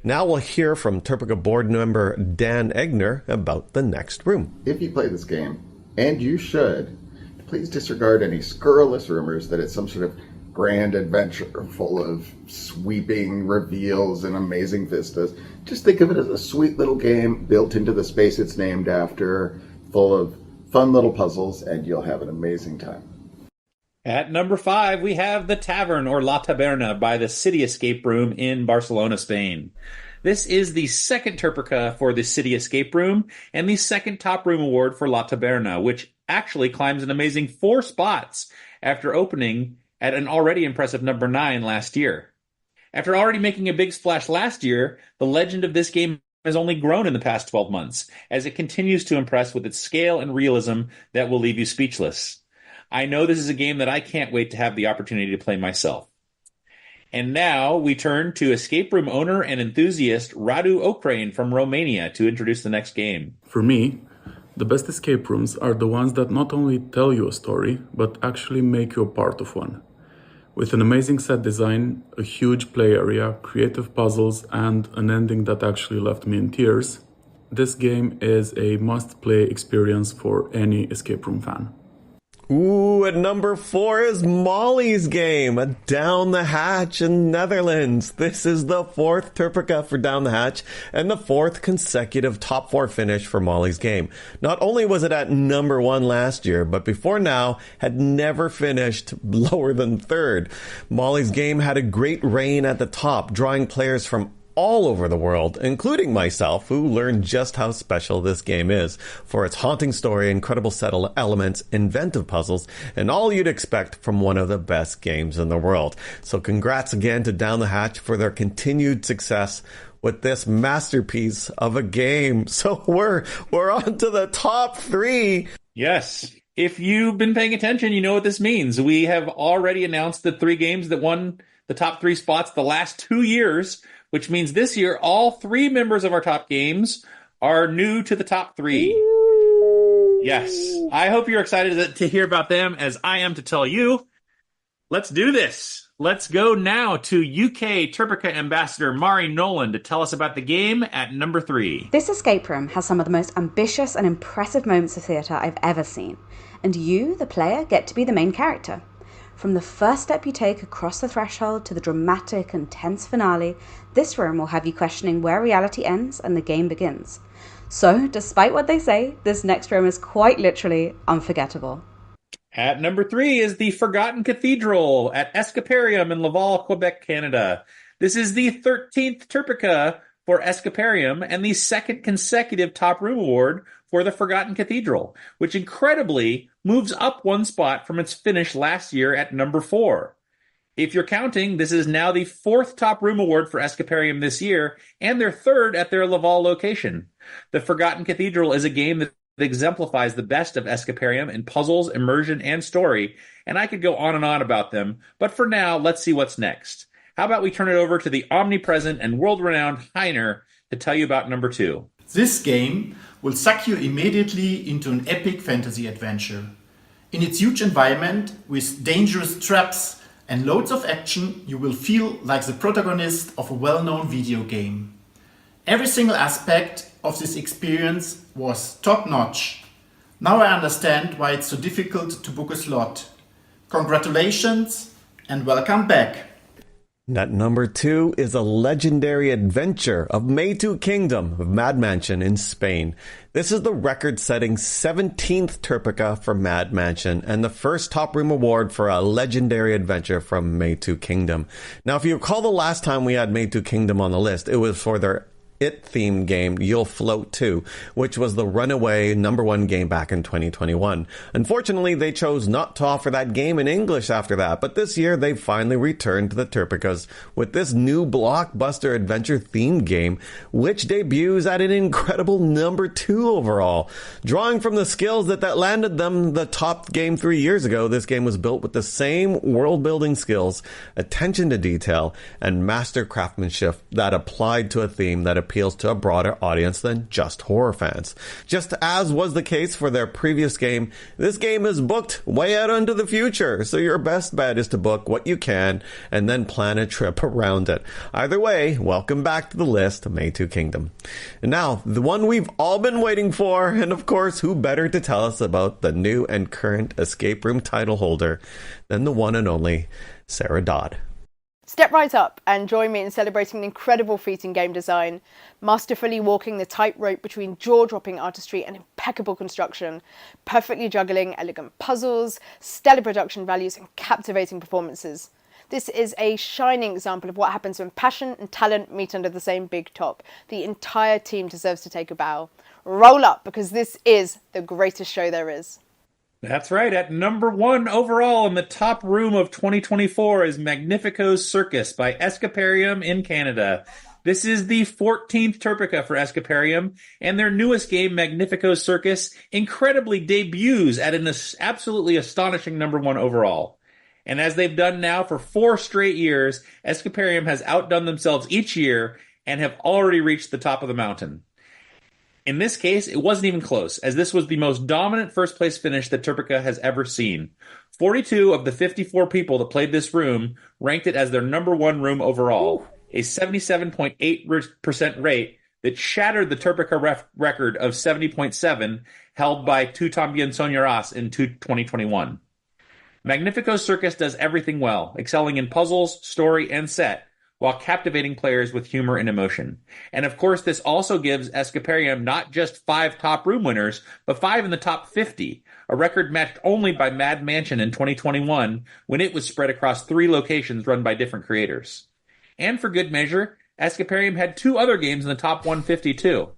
Now we'll hear from TERPECA board member Dan Egner about the next room. If you play this game, and you should, please disregard any scurrilous rumors that it's some sort of grand adventure full of sweeping reveals and amazing vistas. Just think of it as a sweet little game built into the space it's named after, full of fun little puzzles, and you'll have an amazing time. At number 5, we have The Tavern, or La Taberna, by the City Escape Room in Barcelona, Spain. This is the 2nd TERPECA for the City Escape Room and the 2nd Top Room Award for La Taberna, which actually climbs an amazing 4 spots after opening at an already impressive number 9 last year. After already making a big splash last year, the legend of this game has only grown in the past 12 months, as it continues to impress with its scale and realism that will leave you speechless. I know this is a game that I can't wait to have the opportunity to play myself. And now we turn to escape room owner and enthusiast Radu Okrain from Romania to introduce the next game. For me, the best escape rooms are the ones that not only tell you a story, but actually make you a part of one. With an amazing set design, a huge play area, creative puzzles, and an ending that actually left me in tears, this game is a must-play experience for any escape room fan. Ooh, at number 4 is Molly's Game, a Down the Hatch in Netherlands. This is the 4th TERPECA for Down the Hatch and the 4th consecutive top 4 finish for Molly's Game. Not only was it at number 1 last year, but before now had never finished lower than 3rd. Molly's Game had a great reign at the top, drawing players from all over the world, including myself, who learned just how special this game is for its haunting story, incredible set elements, inventive puzzles, and all you'd expect from one of the best games in the world. So congrats again to Down the Hatch for their continued success with this masterpiece of a game. So we're on to the top 3. Yes. If you've been paying attention, you know what this means. We have already announced the 3 games that won the top 3 spots the last 2 years, which means this year all 3 members of our top games are new to the top 3. Yes. I hope you're excited to hear about them as I am to tell you. Let's do this. Let's go now to UK TERPECA ambassador Mari Nolan to tell us about the game at number 3. This escape room has some of the most ambitious and impressive moments of theatre I've ever seen, and you, the player, get to be the main character. From the first step you take across the threshold to the dramatic and tense finale, this room will have you questioning where reality ends and the game begins. So, despite what they say, this next room is quite literally unforgettable. At number 3 is the Forgotten Cathedral at Escaparium in Laval, Quebec, Canada. This is the 13th TERPECA for Escaparium and the 2nd consecutive Top Room Award for the Forgotten Cathedral, which incredibly moves up 1 spot from its finish last year at number 4. If you're counting, this is now the 4th Top Room Award for Escaparium this year and their 3rd at their Laval location. The Forgotten Cathedral is a game that exemplifies the best of Escaparium in puzzles, immersion, and story, and I could go on and on about them, but for now, let's see what's next. How about we turn it over to the omnipresent and world-renowned Heiner to tell you about number 2. This game will suck you immediately into an epic fantasy adventure. In its huge environment, with dangerous traps and loads of action, you will feel like the protagonist of a well-known video game. Every single aspect of this experience was top-notch. Now I understand why it's so difficult to book a slot. Congratulations and welcome back. At number 2 is a legendary adventure of Maytu Kingdom of Mad Mansion in Spain. This is the record-setting 17th TERPECA for Mad Mansion and the first Top Room Award for a legendary adventure from Maytu Kingdom. Now, if you recall the last time we had Maytu Kingdom on the list, it was for their It-themed game You'll Float 2, which was the runaway #1 game back in 2021. Unfortunately, they chose not to offer that game in English after that, but this year they finally returned to the TERPECAs with this new blockbuster adventure-themed game, which debuts at an incredible number 2 overall. Drawing from the skills that landed them the top game 3 years ago, this game was built with the same world-building skills, attention to detail, and master craftsmanship that applied to a theme that appeals to a broader audience than just horror fans. Just as was the case for their previous game, this game is booked way out into the future, so your best bet is to book what you can and then plan a trip around it. Either way, welcome back to the list, Maytu Kingdom. And now, the one we've all been waiting for, and of course, who better to tell us about the new and current escape room title holder than the one and only Sarah Dodd. Step right up and join me in celebrating an incredible feat in game design, masterfully walking the tightrope between jaw-dropping artistry and impeccable construction, perfectly juggling elegant puzzles, stellar production values, and captivating performances. This is a shining example of what happens when passion and talent meet under the same big top. The entire team deserves to take a bow. Roll up, because this is the greatest show there is. That's right. At number 1 overall in the top room of 2024 is Magnifico's Circus by Escaparium in Canada. This is the 14th TERPECA for Escaparium, and their newest game, Magnifico's Circus, incredibly debuts at an absolutely astonishing number 1 overall. And as they've done now for 4 straight years, Escaparium has outdone themselves each year and have already reached the top of the mountain. In this case, it wasn't even close, as this was the most dominant first-place finish that TERPECA has ever seen. 42 of the 54 people that played this room ranked it as their number 1 room overall, a 77.8% rate that shattered the TERPECA record of 70.7 held by Tout Tambien Soñarás in 2021. Magnifico's Circus does everything well, excelling in puzzles, story, and set, while captivating players with humor and emotion. And of course, this also gives Escaparium not just 5 top room winners, but 5 in the top 50, a record matched only by Mad Mansion in 2021, when it was spread across 3 locations run by different creators. And for good measure, Escaparium had 2 other games in the top 150 too.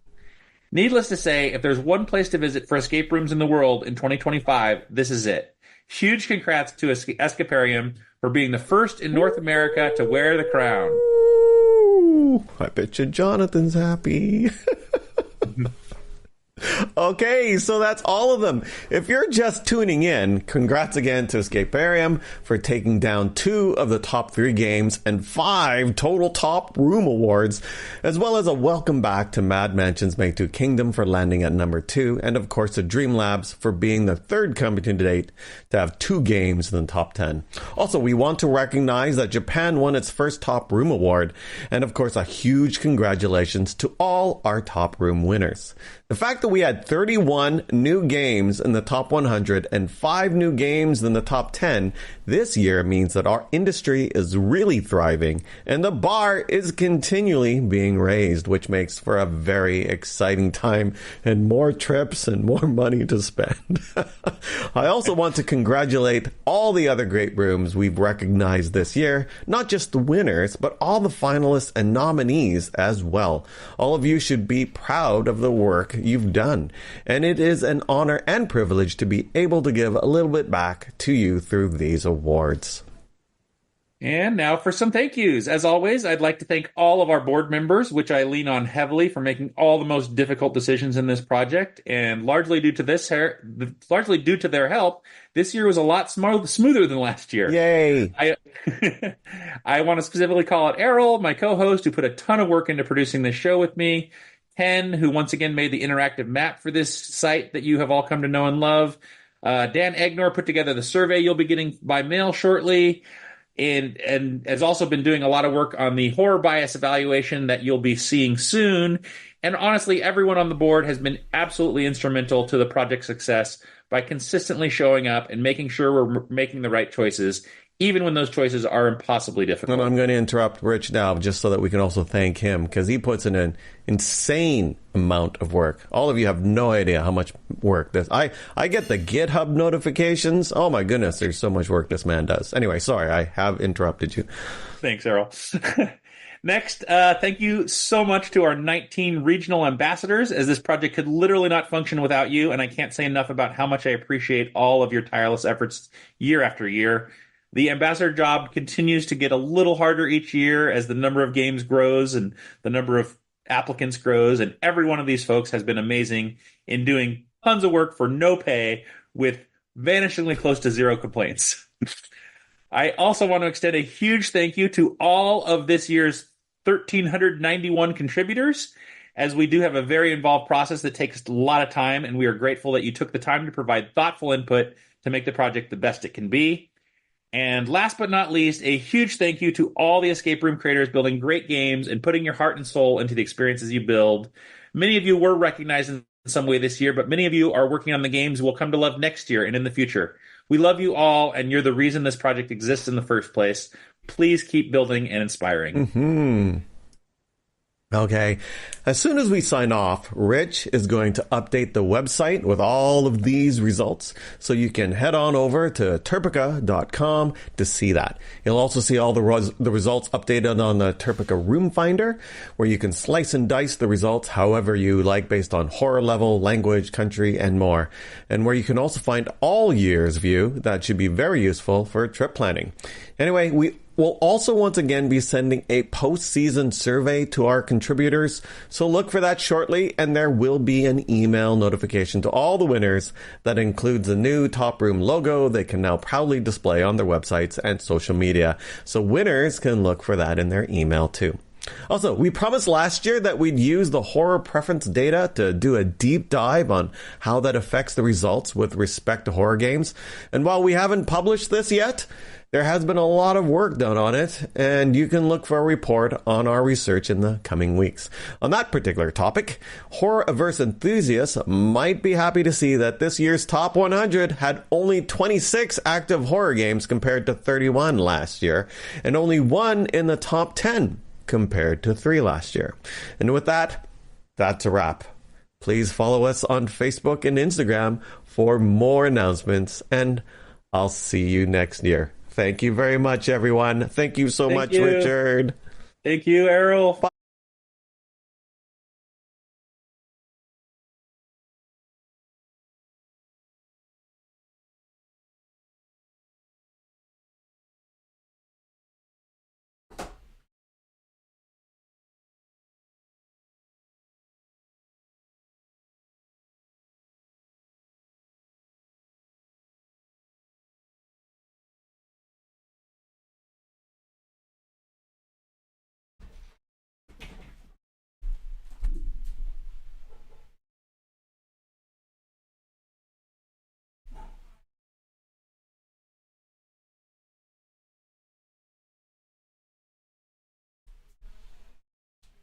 Needless to say, if there's one place to visit for escape rooms in the world in 2025, this is it. Huge congrats to Escaparium for being the first in North America to wear the crown. Ooh, I bet you Jonathan's happy. Okay, so that's all of them. If you're just tuning in, congrats again to Escaparium for taking down 2 of the top 3 games and 5 total top room awards, as well as a welcome back to Mad Mansion's Make 2 Kingdom for landing at number 2, and of course to Dream Labs for being the 3rd company to date to have 2 games in the top 10. Also, we want to recognize that Japan won its first top room award, and of course a huge congratulations to all our top room winners. The fact that we had 31 new games in the top 100 and 5 new games in the top 10 this year means that our industry is really thriving and the bar is continually being raised, which makes for a very exciting time and more trips and more money to spend. I also want to congratulate all the other great rooms we've recognized this year, not just the winners, but all the finalists and nominees as well. All of you should be proud of the work you've done, and it is an honor and privilege to be able to give a little bit back to you through these awards. And now for some thank yous. As always, I'd like to thank all of our board members, which I lean on heavily for making all the most difficult decisions in this project. And largely due to their help, this year was a lot smoother than last year. Yay! I want to specifically call out Errol, my co-host, who put a ton of work into producing this show with me. Ken, who once again made the interactive map for this site that you have all come to know and love. Dan Egnor put together the survey you'll be getting by mail shortly, and has also been doing a lot of work on the horror bias evaluation that you'll be seeing soon. And honestly, everyone on the board has been absolutely instrumental to the project's success by consistently showing up and making sure we're making the right choices, even when those choices are impossibly difficult. And I'm going to interrupt Rich now just so that we can also thank him, because he puts in an insane amount of work. All of you have no idea how much work this. I get the GitHub notifications. Oh my goodness, there's so much work this man does. Anyway, sorry, I have interrupted you. Thanks, Errol. Next, thank you so much to our 19 regional ambassadors, as this project could literally not function without you, and I can't say enough about how much I appreciate all of your tireless efforts year after year. The ambassador job continues to get a little harder each year as the number of games grows and the number of applicants grows, and every one of these folks has been amazing in doing tons of work for no pay with vanishingly close to 0 complaints. I also want to extend a huge thank you to all of this year's 1,391 contributors, as we do have a very involved process that takes a lot of time, and we are grateful that you took the time to provide thoughtful input to make the project the best it can be. And last but not least, a huge thank you to all the escape room creators building great games and putting your heart and soul into the experiences you build. Many of you were recognized in some way this year, but many of you are working on the games we'll come to love next year and in the future. We love you all, and you're the reason this project exists in the first place. Please keep building and inspiring. Mm-hmm. Okay, as soon as we sign off, Rich is going to update the website with all of these results, so you can head on over to TERPECA.com to see that. You'll also see all the results updated on the TERPECA Room Finder, where you can slice and dice the results however you like based on horror level, language, country, and more, and where you can also find all year's view that should be very useful for trip planning. Anyway, we'll also once again be sending a post-season survey to our contributors, so look for that shortly, and there will be an email notification to all the winners that includes a new Top Room logo they can now proudly display on their websites and social media, so winners can look for that in their email too. Also, we promised last year that we'd use the horror preference data to do a deep dive on how that affects the results with respect to horror games, and while we haven't published this yet, there has been a lot of work done on it, and you can look for a report on our research in the coming weeks. On that particular topic, horror-averse enthusiasts might be happy to see that this year's Top 100 had only 26 active horror games compared to 31 last year, and only 1 in the top 10 compared to 3 last year. And with that, that's a wrap. Please follow us on Facebook and Instagram for more announcements, and I'll see you next year. Thank you very much, everyone. Thank you so much, Richard. Thank you, Errol. Bye.